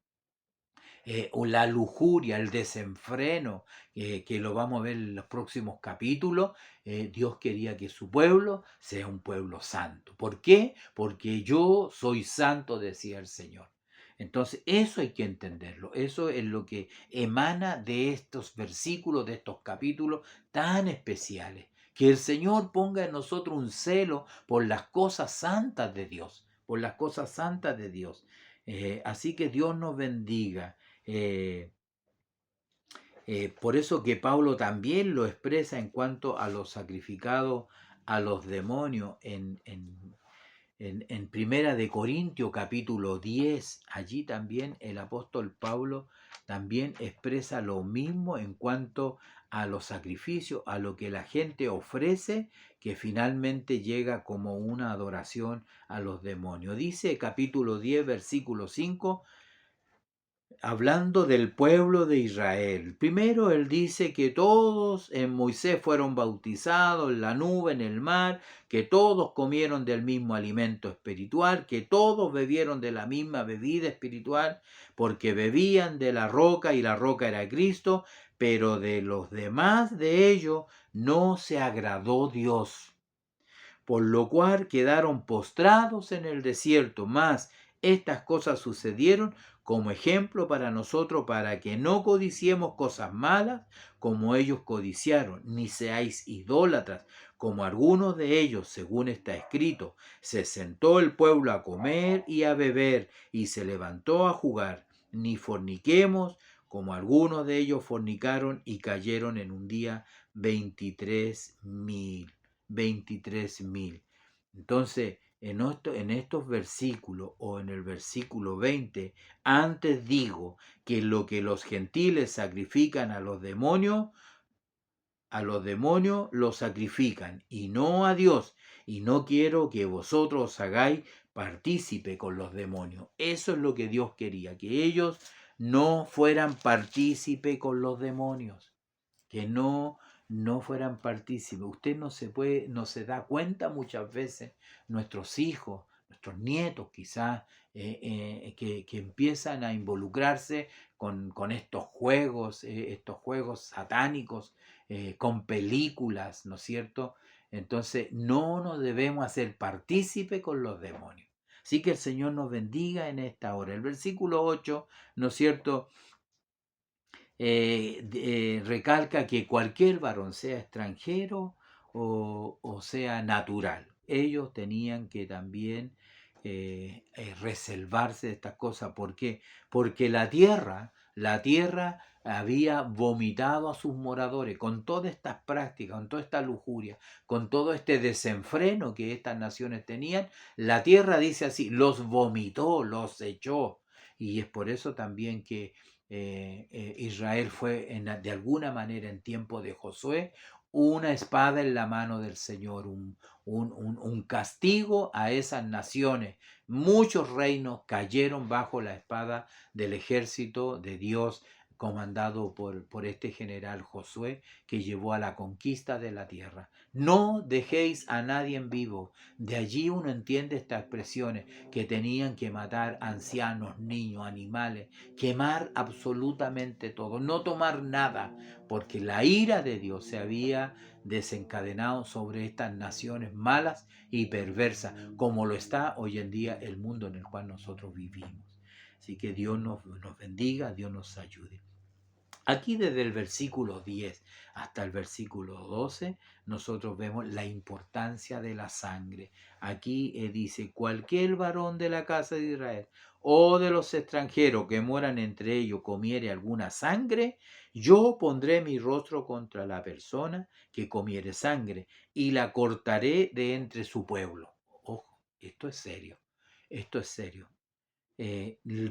o la lujuria, el desenfreno, que lo vamos a ver en los próximos capítulos. Dios quería que su pueblo sea un pueblo santo. ¿Por qué? Porque yo soy santo, decía el Señor. Entonces, eso hay que entenderlo. Eso es lo que emana de estos versículos, de estos capítulos tan especiales. Que el Señor ponga en nosotros un celo por las cosas santas de Dios, por las cosas santas de Dios. Así que Dios nos bendiga. Eh, por eso que Pablo también lo expresa en cuanto a los sacrificados a los demonios en Primera de Corintios capítulo 10. Allí también el apóstol Pablo también expresa lo mismo en cuanto a los sacrificios, a lo que la gente ofrece, que finalmente llega como una adoración a los demonios. Dice capítulo 10, versículo 5, hablando del pueblo de Israel. Primero él dice que todos en Moisés fueron bautizados, en la nube, en el mar, que todos comieron del mismo alimento espiritual, que todos bebieron de la misma bebida espiritual, porque bebían de la roca y la roca era Cristo, pero de los demás de ellos no se agradó Dios, por lo cual quedaron postrados en el desierto. Mas estas cosas sucedieron como ejemplo para nosotros, para que no codiciemos cosas malas como ellos codiciaron, ni seáis idólatras, como algunos de ellos, según está escrito. Se sentó el pueblo a comer y a beber, y se levantó a jugar. Ni forniquemos, como algunos de ellos fornicaron y cayeron en un día 23.000. 23.000. Entonces, en estos versículos o en el versículo 20, antes digo que lo que los gentiles sacrifican a los demonios lo sacrifican y no a Dios. Y no quiero que vosotros os hagáis partícipe con los demonios. Eso es lo que Dios quería, que ellos no fueran partícipe con los demonios, que no fueran partícipes. Usted no se da cuenta muchas veces, nuestros hijos, nuestros nietos quizás, que empiezan a involucrarse con estos juegos satánicos, con películas, ¿no es cierto? Entonces no nos debemos hacer partícipe con los demonios. Así que el Señor nos bendiga en esta hora. El versículo 8, ¿no es cierto?, recalca que cualquier varón, sea extranjero o sea natural, ellos tenían que también reservarse de estas cosas. ¿Por qué? Porque la tierra había vomitado a sus moradores con todas estas prácticas, con toda esta lujuria, con todo este desenfreno que estas naciones tenían. La tierra, dice así, los vomitó, los echó. Y es por eso también que Israel fue de alguna manera en tiempo de Josué una espada en la mano del Señor, un castigo a esas naciones. Muchos reinos cayeron bajo la espada del ejército de Dios comandado por este general Josué que llevó a la conquista de la tierra. No dejéis a nadie en vivo. De allí uno entiende estas expresiones, que tenían que matar ancianos, niños, animales, quemar absolutamente todo, no tomar nada, porque la ira de Dios se había desencadenado sobre estas naciones malas y perversas, como lo está hoy en día el mundo en el cual nosotros vivimos. Así que Dios nos bendiga, Dios nos ayude. Aquí desde el versículo 10 hasta el versículo 12, nosotros vemos la importancia de la sangre. Aquí dice, cualquier varón de la casa de Israel o de los extranjeros que moran entre ellos comiere alguna sangre, yo pondré mi rostro contra la persona que comiere sangre y la cortaré de entre su pueblo. Ojo, esto es serio, esto es serio.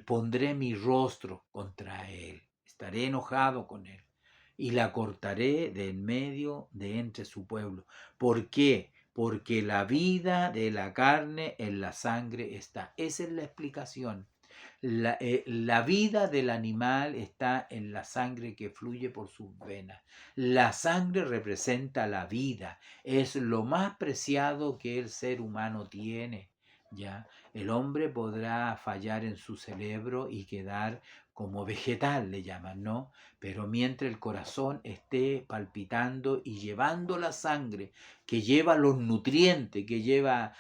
Pondré mi rostro contra él, estaré enojado con él y la cortaré de en medio de entre su pueblo. ¿Por qué? Porque la vida de la carne en la sangre está. Esa es la explicación. La vida del animal está en la sangre que fluye por sus venas. La sangre representa la vida, es lo más preciado que el ser humano tiene. ¿Ya? El hombre podrá fallar en su cerebro y quedar como vegetal, le llaman, ¿no? Pero mientras el corazón esté palpitando y llevando la sangre, que lleva los nutrientes, que lleva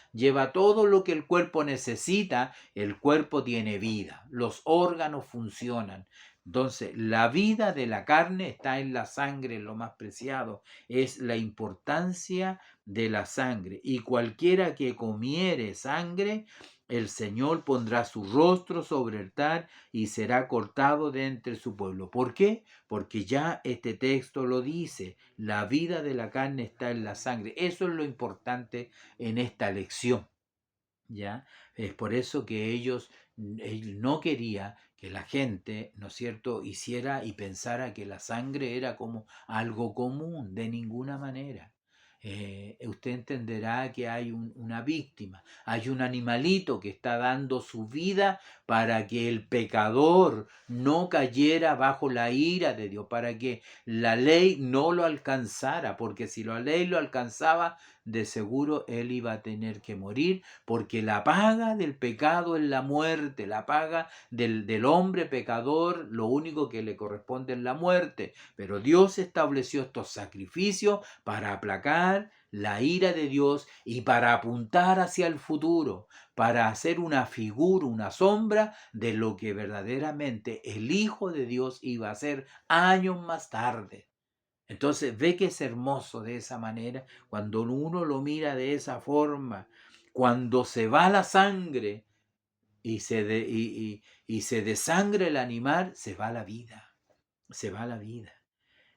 todo lo que el cuerpo necesita, el cuerpo tiene vida, los órganos funcionan. Entonces, la vida de la carne está en la sangre, lo más preciado, es la importancia de la sangre. Y cualquiera que comiere sangre, el Señor pondrá su rostro sobre el altar y será cortado de entre su pueblo. ¿Por qué? Porque ya este texto lo dice, la vida de la carne está en la sangre. Eso es lo importante en esta lección. ¿Ya? Es por eso que él no quería que la gente, ¿no es cierto?, hiciera y pensara que la sangre era como algo común, de ninguna manera. Usted entenderá que hay una víctima, hay un animalito que está dando su vida para que el pecador no cayera bajo la ira de Dios, para que la ley no lo alcanzara, porque si la ley lo alcanzaba, de seguro él iba a tener que morir, porque la paga del pecado es la muerte, la paga del hombre pecador, lo único que le corresponde es la muerte. Pero Dios estableció estos sacrificios para aplacar la ira de Dios y para apuntar hacia el futuro, para hacer una figura, una sombra de lo que verdaderamente el Hijo de Dios iba a hacer años más tarde. Entonces ve que es hermoso de esa manera, cuando uno lo mira de esa forma, cuando se va la sangre y se desangra el animal, se va la vida, se va la vida.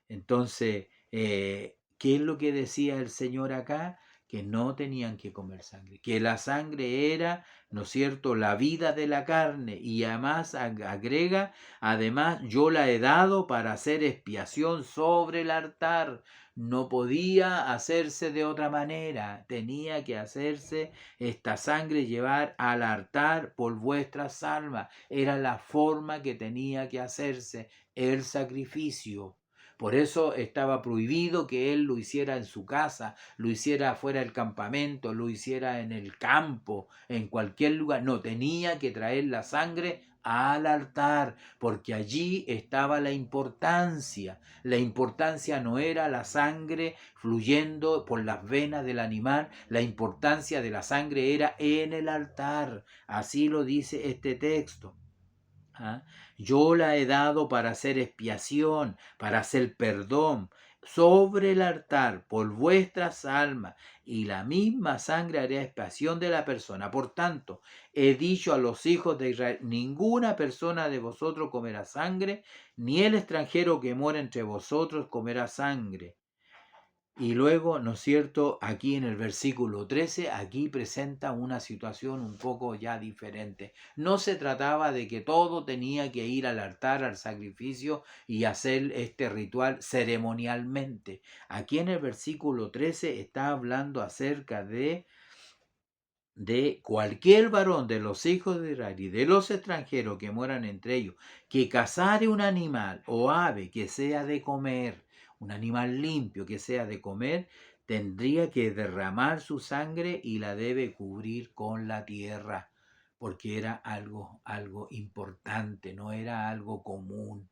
Entonces, ¿qué es lo que decía el Señor acá? Que no tenían que comer sangre, que la sangre era, ¿no es cierto?, la vida de la carne, y además agrega, además yo la he dado para hacer expiación sobre el altar. No podía hacerse de otra manera, tenía que hacerse esta sangre, llevar al altar por vuestras almas. Era la forma que tenía que hacerse el sacrificio. Por eso estaba prohibido que él lo hiciera en su casa, lo hiciera fuera del campamento, lo hiciera en el campo, en cualquier lugar. No, tenía que traer la sangre al altar, porque allí estaba la importancia. La importancia no era la sangre fluyendo por las venas del animal, la importancia de la sangre era en el altar. Así lo dice este texto. ¿Ah? Yo la he dado para hacer expiación, para hacer perdón sobre el altar por vuestras almas, y la misma sangre hará expiación de la persona. Por tanto, he dicho a los hijos de Israel, ninguna persona de vosotros comerá sangre, ni el extranjero que mora entre vosotros comerá sangre. Y luego, ¿no es cierto? Aquí en el versículo 13, aquí presenta una situación un poco ya diferente. No se trataba de que todo tenía que ir al altar, al sacrificio y hacer este ritual ceremonialmente. Aquí en el versículo 13 está hablando acerca de cualquier varón de los hijos de Israel y de los extranjeros que mueran entre ellos, que cazare un animal o ave que sea de comer, un animal limpio que sea de comer, tendría que derramar su sangre y la debe cubrir con la tierra, porque era algo importante, no era algo común.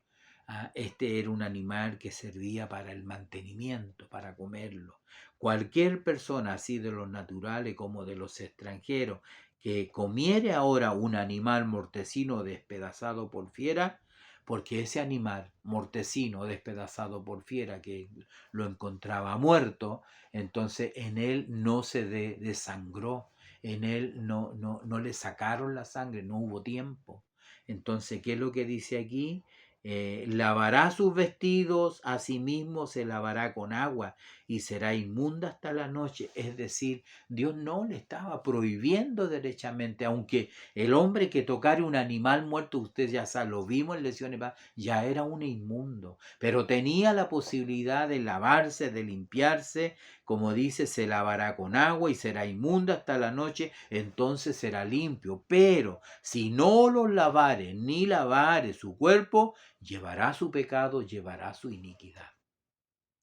Este era un animal que servía para el mantenimiento, para comerlo. Cualquier persona, así de los naturales como de los extranjeros, que comiere ahora un animal mortecino despedazado por fiera, porque ese animal mortecino despedazado por fiera que lo encontraba muerto, entonces en él no se desangró, en él no le sacaron la sangre, no hubo tiempo. Entonces, ¿qué es lo que dice aquí? Lavará sus vestidos, asimismo se lavará con agua y será inmunda hasta la noche. Es decir, Dios no le estaba prohibiendo derechamente, aunque el hombre que tocare un animal muerto, usted ya sabe, lo vimos en lesiones, ya era un inmundo, pero tenía la posibilidad de lavarse, de limpiarse, como dice, se lavará con agua y será inmunda hasta la noche, entonces será limpio. Pero si no lo lavare ni lavare su cuerpo, llevará su pecado, llevará su iniquidad.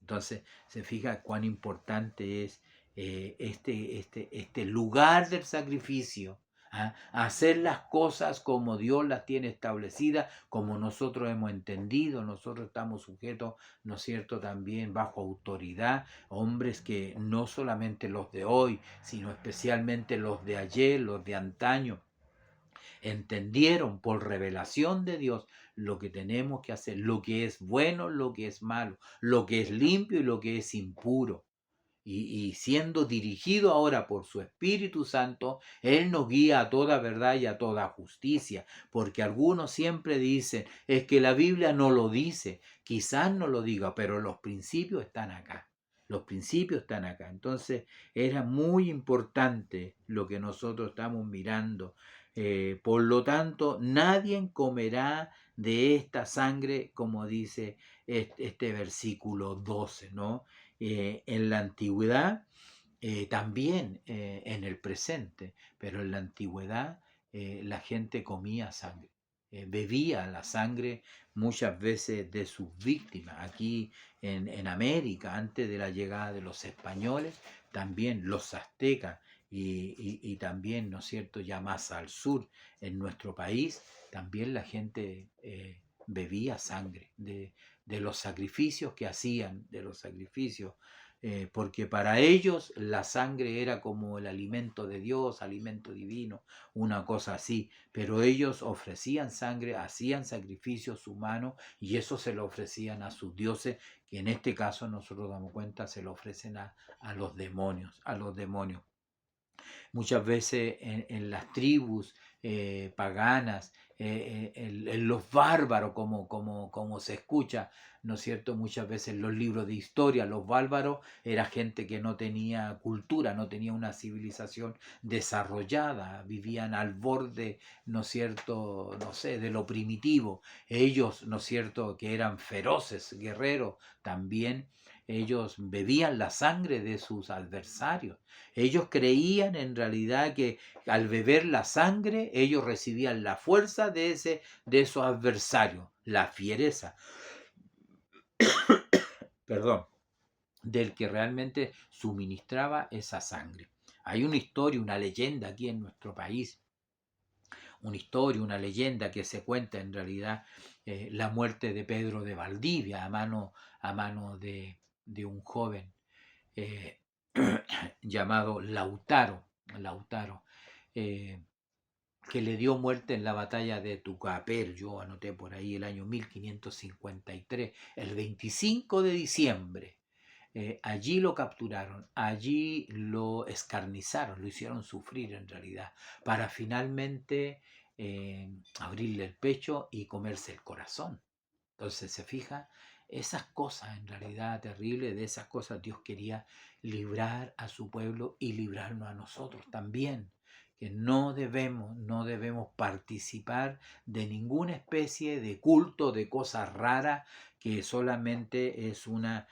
Entonces se fija cuán importante es este lugar del sacrificio. Hacer las cosas como Dios las tiene establecidas, como nosotros hemos entendido, nosotros estamos sujetos, ¿no es cierto?, también bajo autoridad, hombres que no solamente los de hoy, sino especialmente los de ayer, los de antaño, entendieron por revelación de Dios lo que tenemos que hacer, lo que es bueno, lo que es malo, lo que es limpio y lo que es impuro. Y siendo dirigido ahora por su Espíritu Santo, Él nos guía a toda verdad y a toda justicia, porque algunos siempre dicen, es que la Biblia no lo dice, quizás no lo diga, pero los principios están acá. Los principios están acá. Entonces era muy importante lo que nosotros estamos mirando. Por lo tanto, nadie comerá de esta sangre, como dice este versículo 12, ¿no? En la antigüedad, también en el presente, pero en la antigüedad la gente comía sangre, bebía la sangre muchas veces de sus víctimas. Aquí en América, antes de la llegada de los españoles, también los aztecas y también, ¿no es cierto?, ya más al sur, en nuestro país, también la gente bebía sangre de los sacrificios que hacían, de los sacrificios, porque para ellos la sangre era como el alimento de Dios, alimento divino, una cosa así, pero ellos ofrecían sangre, hacían sacrificios humanos y eso se lo ofrecían a sus dioses, que en este caso nosotros damos cuenta se lo ofrecen a los demonios, a los demonios. Muchas veces en las tribus paganas, en los bárbaros, como se escucha, ¿no es cierto? Muchas veces en los libros de historia, los bárbaros era gente que no tenía cultura, no tenía una civilización desarrollada, vivían al borde, ¿no es cierto?, no sé, de lo primitivo. Ellos, ¿no es cierto?, que eran feroces, guerreros, también ellos bebían la sangre de sus adversarios. Ellos creían en realidad que al beber la sangre ellos recibían la fuerza de esos adversarios, la fiereza, perdón, del que realmente suministraba esa sangre. Hay una historia, una leyenda aquí en nuestro país, una historia, una leyenda que se cuenta en realidad la muerte de Pedro de Valdivia a mano de un joven eh, llamado Lautaro, eh, que le dio muerte en la batalla de Tucapel. Yo anoté por ahí el año 1553, el 25 de diciembre. Allí lo capturaron, allí lo escarnizaron, lo hicieron sufrir en realidad, para finalmente abrirle el pecho y comerse el corazón. Entonces se fija, Esas cosas en realidad terribles, de esas cosas Dios quería librar a su pueblo y librarnos a nosotros también, que no debemos participar de ninguna especie de culto, de cosas raras, que solamente es una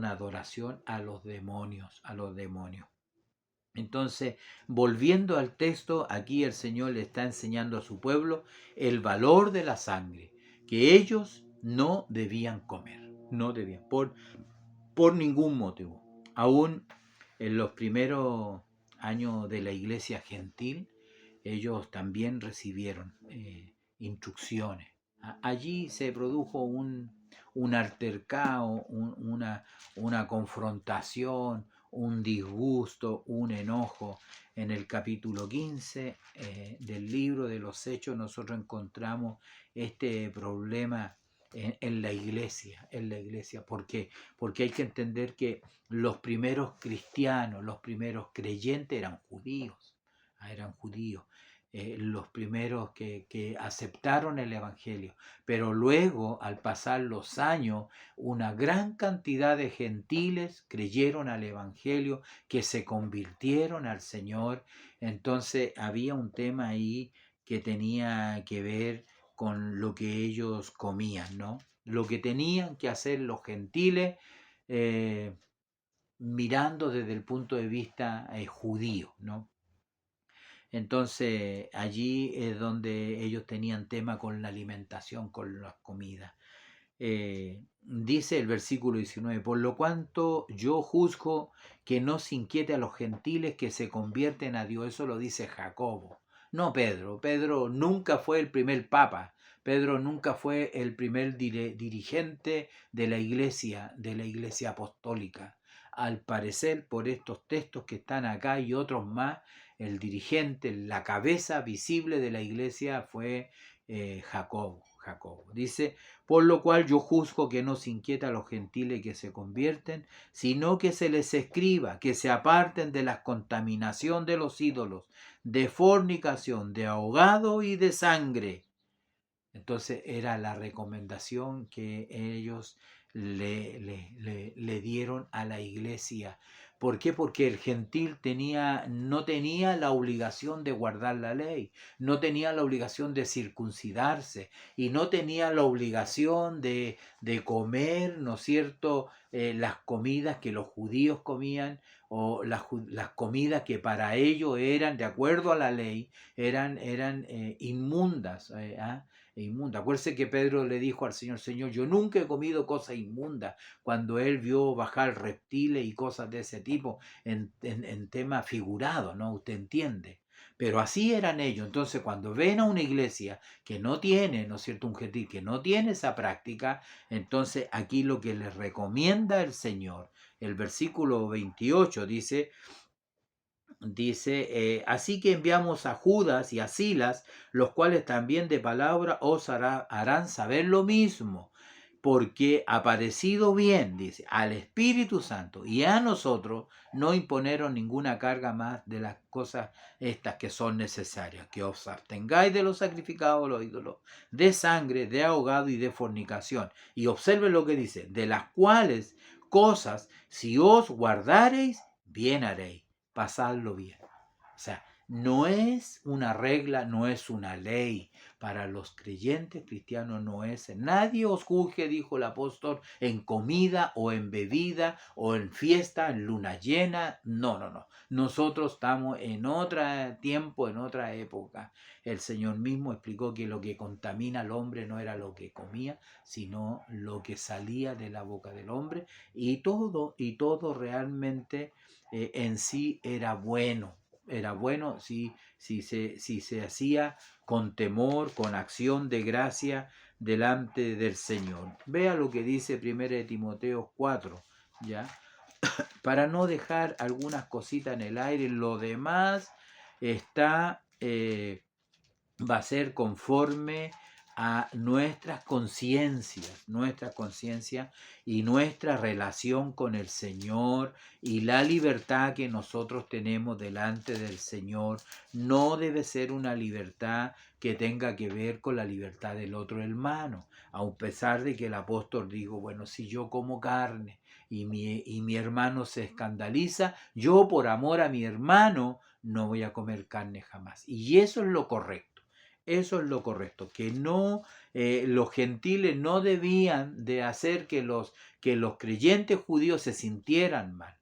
adoración a los demonios, a los demonios. Entonces, volviendo al texto, aquí el Señor le está enseñando a su pueblo el valor de la sangre, que ellos no debían comer, no debían, por ningún motivo. Aún en los primeros años de la iglesia gentil, ellos también recibieron instrucciones. Allí se produjo un altercado, una confrontación, un disgusto, un enojo. En el capítulo 15 del libro de los Hechos nosotros encontramos este problema en la iglesia, ¿Por qué? Porque hay que entender que los primeros cristianos, los primeros creyentes eran judíos, los primeros que aceptaron el Evangelio, pero luego, al pasar los años, una gran cantidad de gentiles creyeron al Evangelio, que se convirtieron al Señor. Entonces había un tema ahí que tenía que ver con lo que ellos comían, ¿no? Lo que tenían que hacer los gentiles, eh, mirando desde el punto de vista judío, ¿no? Entonces allí es donde ellos tenían tema con la alimentación, con las comidas. Dice el versículo 19, por lo cuanto yo juzgo que no se inquiete a los gentiles que se convierten a Dios. Eso lo dice Jacobo, no Pedro. Pedro nunca fue el primer papa. Pedro nunca fue el primer dirigente de la iglesia apostólica. Al parecer, por estos textos que están acá y otros más, el dirigente, la cabeza visible de la iglesia fue Jacobo. Dice, por lo cual yo juzgo que no se inquieta a los gentiles que se convierten, sino que se les escriba que se aparten de la contaminación de los ídolos, de fornicación, de ahogado y de sangre. Entonces era la recomendación que ellos le dieron a la iglesia. ¿Por qué? Porque el gentil no tenía la obligación de guardar la ley, no tenía la obligación de circuncidarse y no tenía la obligación de comer, ¿no es cierto?, las comidas que los judíos comían, o las comidas que para ellos eran, de acuerdo a la ley, eran inmundas. Inmunda. Acuérdese que Pedro le dijo al Señor, Señor, yo nunca he comido cosas inmundas, cuando él vio bajar reptiles y cosas de ese tipo en tema figurado, ¿no? Usted entiende. Pero así eran ellos. Entonces, cuando ven a una iglesia que no tiene, ¿no es cierto?, un gentil que no tiene esa práctica, entonces aquí lo que les recomienda el Señor, el versículo 28 dice, así que enviamos a Judas y a Silas, los cuales también de palabra os harán saber lo mismo, porque ha parecido bien, dice, al Espíritu Santo y a nosotros no imponeron ninguna carga más de las cosas estas que son necesarias, que os abstengáis de los sacrificados a los ídolos, de sangre, de ahogado y de fornicación. Y observen lo que dice, de las cuales cosas, si os guardareis, bien haréis. Pasadlo bien. O sea, no es una regla, no es una ley. Para los creyentes cristianos no es. Nadie os juzgue, dijo el apóstol, en comida o en bebida o en fiesta, en luna llena. No, no, no. Nosotros estamos en otro tiempo, en otra época. El Señor mismo explicó que lo que contamina al hombre no era lo que comía, sino lo que salía de la boca del hombre. Y todo realmente en sí era bueno si se hacía con temor, con acción de gracia delante del Señor. Vea lo que dice 1 Timoteo 4, ¿ya? Para no dejar algunas cositas en el aire, lo demás va a ser conforme a nuestras conciencias y nuestra relación con el Señor y la libertad que nosotros tenemos delante del Señor no debe ser una libertad que tenga que ver con la libertad del otro hermano, a pesar de que el apóstol dijo, bueno, si yo como carne y mi hermano se escandaliza, yo por amor a mi hermano no voy a comer carne jamás. Y eso es lo correcto. Eso es lo correcto, que no, los gentiles no debían de hacer que los creyentes judíos se sintieran mal,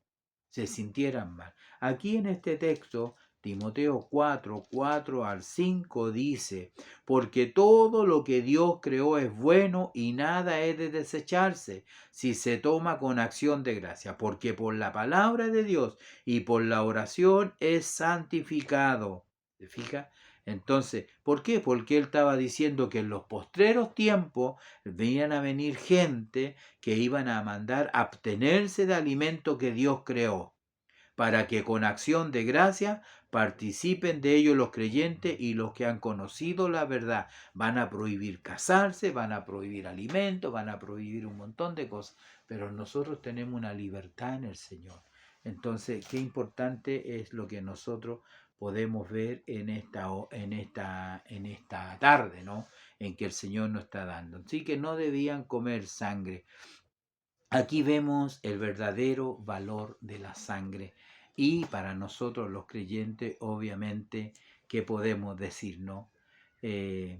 se sintieran mal. Aquí en este texto, Timoteo 4, 4 al 5 dice, porque todo lo que Dios creó es bueno y nada es de desecharse si se toma con acción de gracia, porque por la palabra de Dios y por la oración es santificado. ¿Se fija? Entonces, ¿por qué? Porque él estaba diciendo que en los postreros tiempos venían a venir gente que iban a mandar abstenerse de alimento que Dios creó, para que con acción de gracia participen de ello los creyentes y los que han conocido la verdad. Van a prohibir casarse, van a prohibir alimentos, van a prohibir un montón de cosas, pero nosotros tenemos una libertad en el Señor. Entonces, qué importante es lo que nosotros podemos ver en esta tarde, ¿no? En que el Señor nos está dando. Así que no debían comer sangre. Aquí vemos el verdadero valor de la sangre. Y para nosotros los creyentes, obviamente, ¿qué podemos decir, no? Que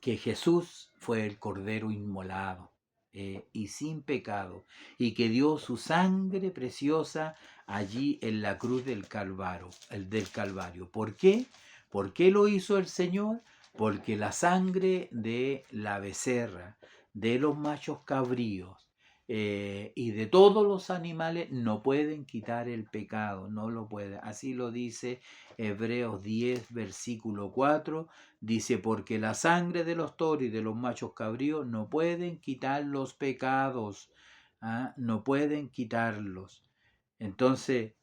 Jesús fue el Cordero inmolado y sin pecado, y que dio su sangre preciosa allí en la cruz del Calvario. ¿Por qué? ¿Por qué lo hizo el Señor? Porque la sangre de la becerra, de los machos cabríos y de todos los animales no pueden quitar el pecado, no lo pueden. Así lo dice Hebreos 10, versículo 4. Dice, porque la sangre de los toros y de los machos cabríos no pueden quitar los pecados, ¿ah? No pueden quitarlos. Entonces,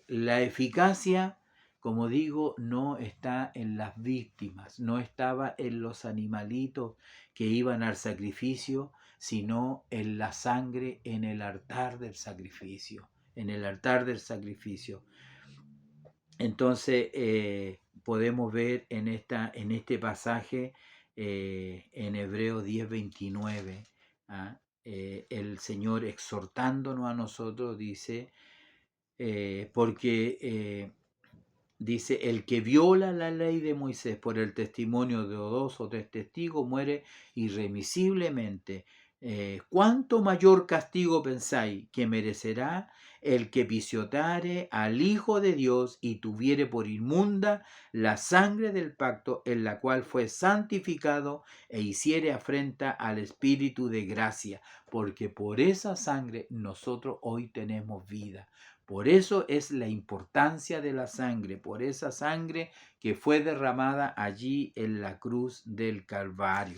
la eficacia, como digo, no está en las víctimas, no estaba en los animalitos que iban al sacrificio, sino en la sangre en el altar del sacrificio, en el altar del sacrificio. Entonces, podemos ver en este pasaje, en Hebreos 10:29, ¿ah? El Señor exhortándonos a nosotros dice, porque dice, el que viola la ley de Moisés por el testimonio de dos o tres testigos muere irremisiblemente. ¿Cuánto mayor castigo pensáis que merecerá el que pisoteare al Hijo de Dios y tuviere por inmunda la sangre del pacto en la cual fue santificado e hiciere afrenta al Espíritu de gracia? Porque por esa sangre nosotros hoy tenemos vida. Por eso es la importancia de la sangre, por esa sangre que fue derramada allí en la cruz del Calvario.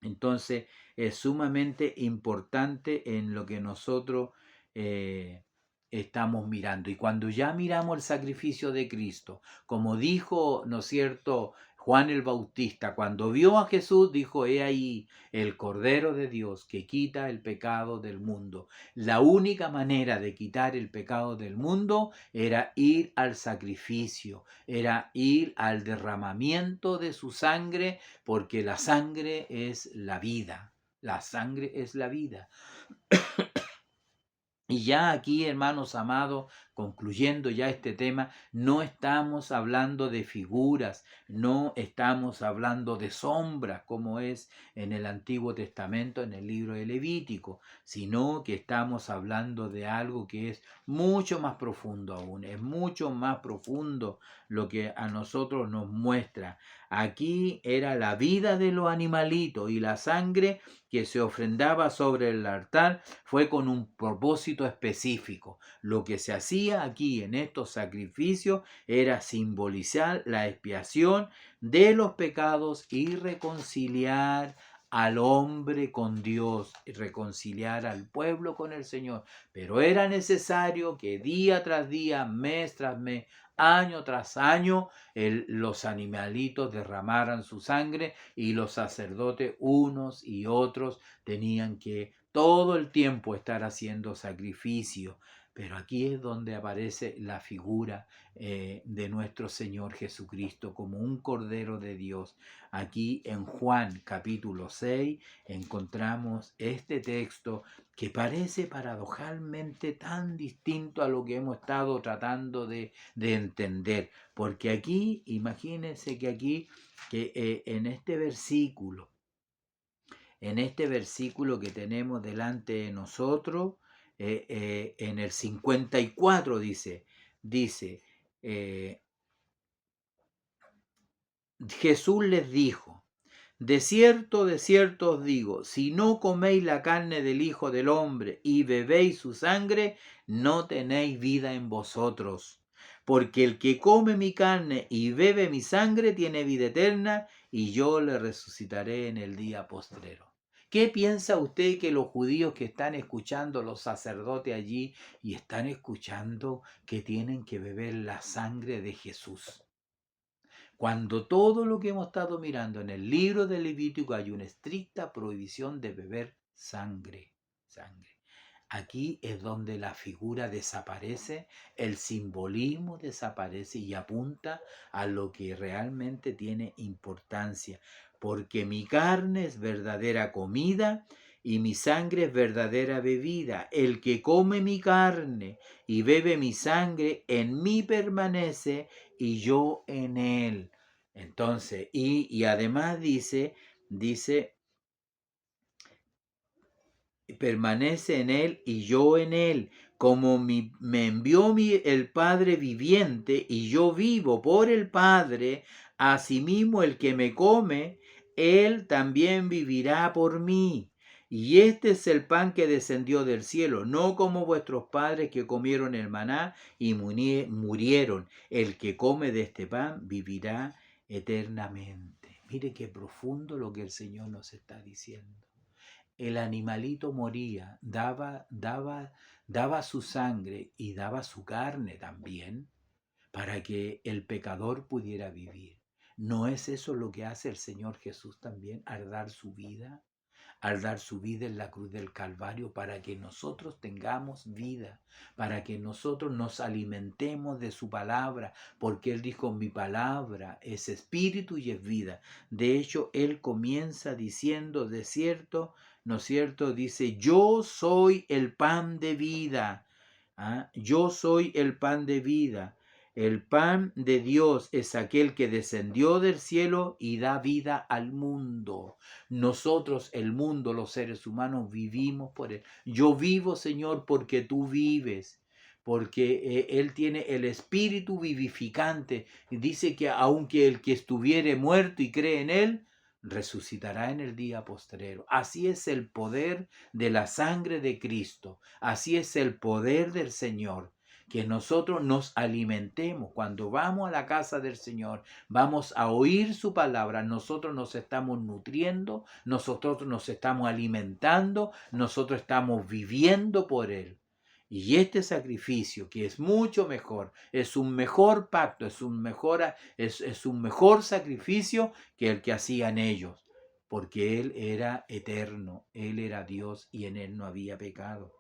Entonces es sumamente importante en lo que nosotros estamos mirando. Y cuando ya miramos el sacrificio de Cristo, como dijo, ¿no es cierto?, Juan el Bautista, cuando vio a Jesús, dijo, he ahí el Cordero de Dios que quita el pecado del mundo. La única manera de quitar el pecado del mundo era ir al sacrificio, era ir al derramamiento de su sangre, porque la sangre es la vida. La sangre es la vida. Y ya aquí, hermanos amados, concluyendo ya este tema, no estamos hablando de figuras, no estamos hablando de sombras, como es en el Antiguo Testamento, en el libro de Levítico, sino que estamos hablando de algo que es mucho más profundo aún, es mucho más profundo lo que a nosotros nos muestra. Aquí era la vida de los animalitos y la sangre que se ofrendaba sobre el altar fue con un propósito específico. Lo que se hacía aquí en estos sacrificios era simbolizar la expiación de los pecados y reconciliar al hombre con Dios y reconciliar al pueblo con el Señor. Pero era necesario que día tras día, mes tras mes, año tras año, los animalitos derramaran su sangre y los sacerdotes unos y otros tenían que todo el tiempo estar haciendo sacrificio. Pero aquí es donde aparece la figura de nuestro Señor Jesucristo como un Cordero de Dios. Aquí en Juan capítulo 6 encontramos este texto que parece paradojalmente tan distinto a lo que hemos estado tratando de entender. Porque aquí, imagínense que aquí, en este versículo que tenemos delante de nosotros, en el 54 dice, eh, Jesús les dijo, de cierto os digo, si no coméis la carne del Hijo del Hombre y bebéis su sangre, no tenéis vida en vosotros. Porque el que come mi carne y bebe mi sangre tiene vida eterna, y yo le resucitaré en el día postrero. ¿Qué piensa usted que los judíos que están escuchando, los sacerdotes allí, y están escuchando que tienen que beber la sangre de Jesús? Cuando todo lo que hemos estado mirando en el libro de Levítico hay una estricta prohibición de beber sangre. Aquí es donde la figura desaparece, el simbolismo desaparece y apunta a lo que realmente tiene importancia. Porque mi carne es verdadera comida y mi sangre es verdadera bebida. El que come mi carne y bebe mi sangre, en mí permanece y yo en él. Entonces, y además dice, permanece en él y yo en él, como me envió el Padre viviente y yo vivo por el Padre, asimismo el que me come, él también vivirá por mí. Y este es el pan que descendió del cielo, no como vuestros padres que comieron el maná y murieron. El que come de este pan vivirá eternamente. Mire qué profundo lo que el Señor nos está diciendo. El animalito moría, daba su sangre y daba su carne también para que el pecador pudiera vivir. ¿No es eso lo que hace el Señor Jesús también al dar su vida? Al dar su vida en la cruz del Calvario para que nosotros tengamos vida, para que nosotros nos alimentemos de su palabra, porque Él dijo, mi palabra es espíritu y es vida. De hecho, Él comienza diciendo, de cierto, ¿no es cierto? Dice, yo soy el pan de vida. ¿Ah? Yo soy el pan de vida. El pan de Dios es aquel que descendió del cielo y da vida al mundo. Nosotros, el mundo, los seres humanos, vivimos por Él. Yo vivo, Señor, porque tú vives. Porque Él tiene el espíritu vivificante. Dice que aunque el que estuviere muerto y cree en Él, resucitará en el día postrero. Así es el poder de la sangre de Cristo. Así es el poder del Señor. Que nosotros nos alimentemos. Cuando vamos a la casa del Señor, vamos a oír su palabra, nosotros nos estamos nutriendo, nosotros nos estamos alimentando, nosotros estamos viviendo por Él. Y este sacrificio, que es mucho mejor, es un mejor pacto, es un mejor sacrificio que el que hacían ellos, porque Él era eterno, Él era Dios y en Él no había pecado.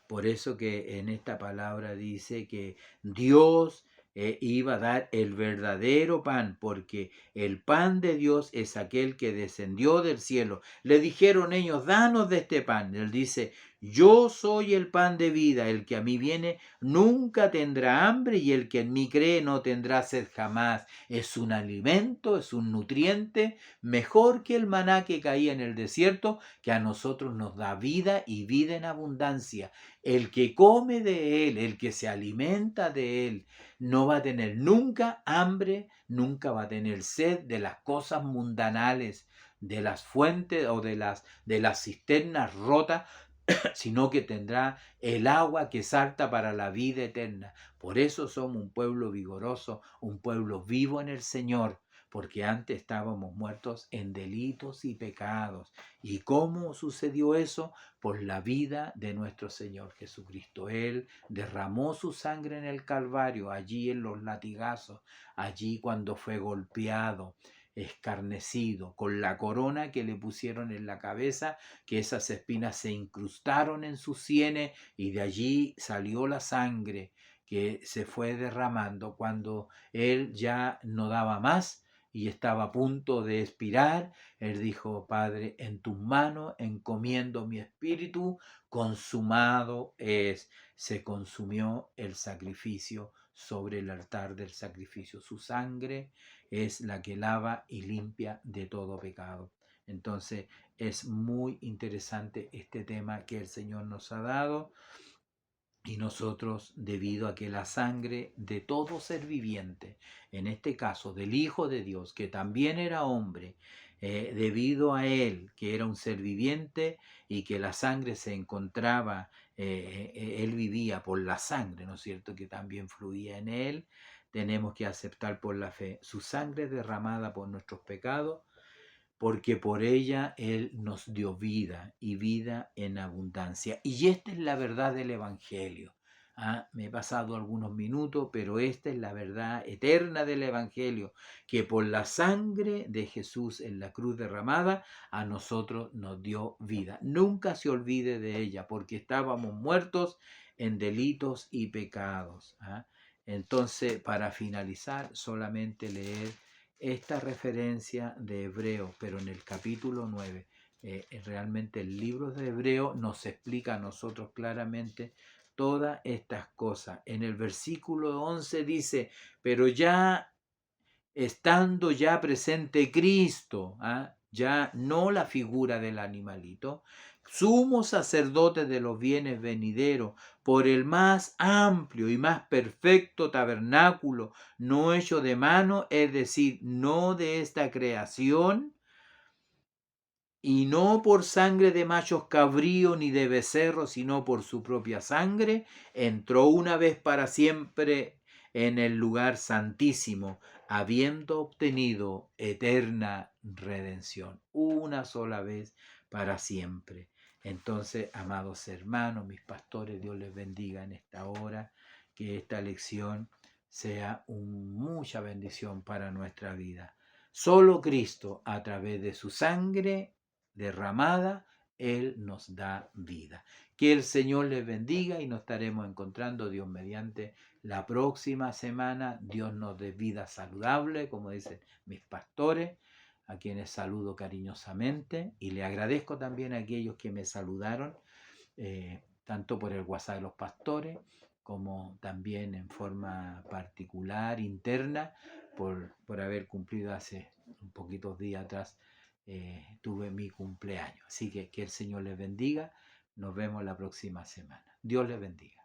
Por eso que en esta palabra dice que Dios iba a dar el verdadero pan, porque el pan de Dios es aquel que descendió del cielo. Le dijeron ellos, danos de este pan. Él dice, yo soy el pan de vida, el que a mí viene nunca tendrá hambre y el que en mí cree no tendrá sed jamás. Es un alimento, es un nutriente mejor que el maná que caía en el desierto, que a nosotros nos da vida y vida en abundancia. El que come de Él, el que se alimenta de Él, no va a tener nunca hambre, nunca va a tener sed de las cosas mundanales, de las fuentes o de las cisternas rotas, sino que tendrá el agua que salta para la vida eterna. Por eso somos un pueblo vigoroso, un pueblo vivo en el Señor, porque antes estábamos muertos en delitos y pecados. ¿Y cómo sucedió eso? Por la vida de nuestro Señor Jesucristo. Él derramó su sangre en el Calvario, allí en los latigazos, allí cuando fue golpeado, escarnecido, con la corona que le pusieron en la cabeza, que esas espinas se incrustaron en sus sienes y de allí salió la sangre que se fue derramando cuando él ya no daba más y estaba a punto de expirar. Él dijo: Padre, en tus manos encomiendo mi espíritu, consumado es. Se consumió el sacrificio sobre el altar del sacrificio. Su sangre es la que lava y limpia de todo pecado. Entonces es muy interesante este tema que el Señor nos ha dado. Y nosotros, debido a que la sangre de todo ser viviente, en este caso del Hijo de Dios, que también era hombre, debido a él, que era un ser viviente y que la sangre se encontraba, él vivía por la sangre, ¿no es cierto?, que también fluía en él, tenemos que aceptar por la fe su sangre derramada por nuestros pecados, porque por ella Él nos dio vida y vida en abundancia. Y esta es la verdad del Evangelio. Me he pasado algunos minutos, pero esta es la verdad eterna del Evangelio, que por la sangre de Jesús en la cruz derramada, a nosotros nos dio vida. Nunca se olvide de ella, porque estábamos muertos en delitos y pecados. Entonces, para finalizar, solamente leer esta referencia de Hebreo, pero en el capítulo 9. Realmente el libro de Hebreo nos explica a nosotros claramente todas estas cosas. En el versículo 11 dice: pero ya estando ya presente Cristo, ya no la figura del animalito, sumo sacerdote de los bienes venideros, por el más amplio y más perfecto tabernáculo, no hecho de mano, es decir, no de esta creación, y no por sangre de machos cabríos ni de becerros, sino por su propia sangre, entró una vez para siempre en el lugar santísimo, habiendo obtenido eterna redención, una sola vez para siempre. Entonces, amados hermanos, mis pastores, Dios les bendiga en esta hora, que esta lección sea mucha bendición para nuestra vida. Solo Cristo, a través de su sangre derramada, Él nos da vida. Que el Señor les bendiga y nos estaremos encontrando, Dios mediante, la próxima semana. Dios nos dé vida saludable, como dicen mis pastores, a quienes saludo cariñosamente, y le agradezco también a aquellos que me saludaron, tanto por el WhatsApp de los pastores, como también en forma particular, interna, por haber cumplido hace un poquitos días atrás, tuve mi cumpleaños. Así que el Señor les bendiga. Nos vemos la próxima semana. Dios les bendiga.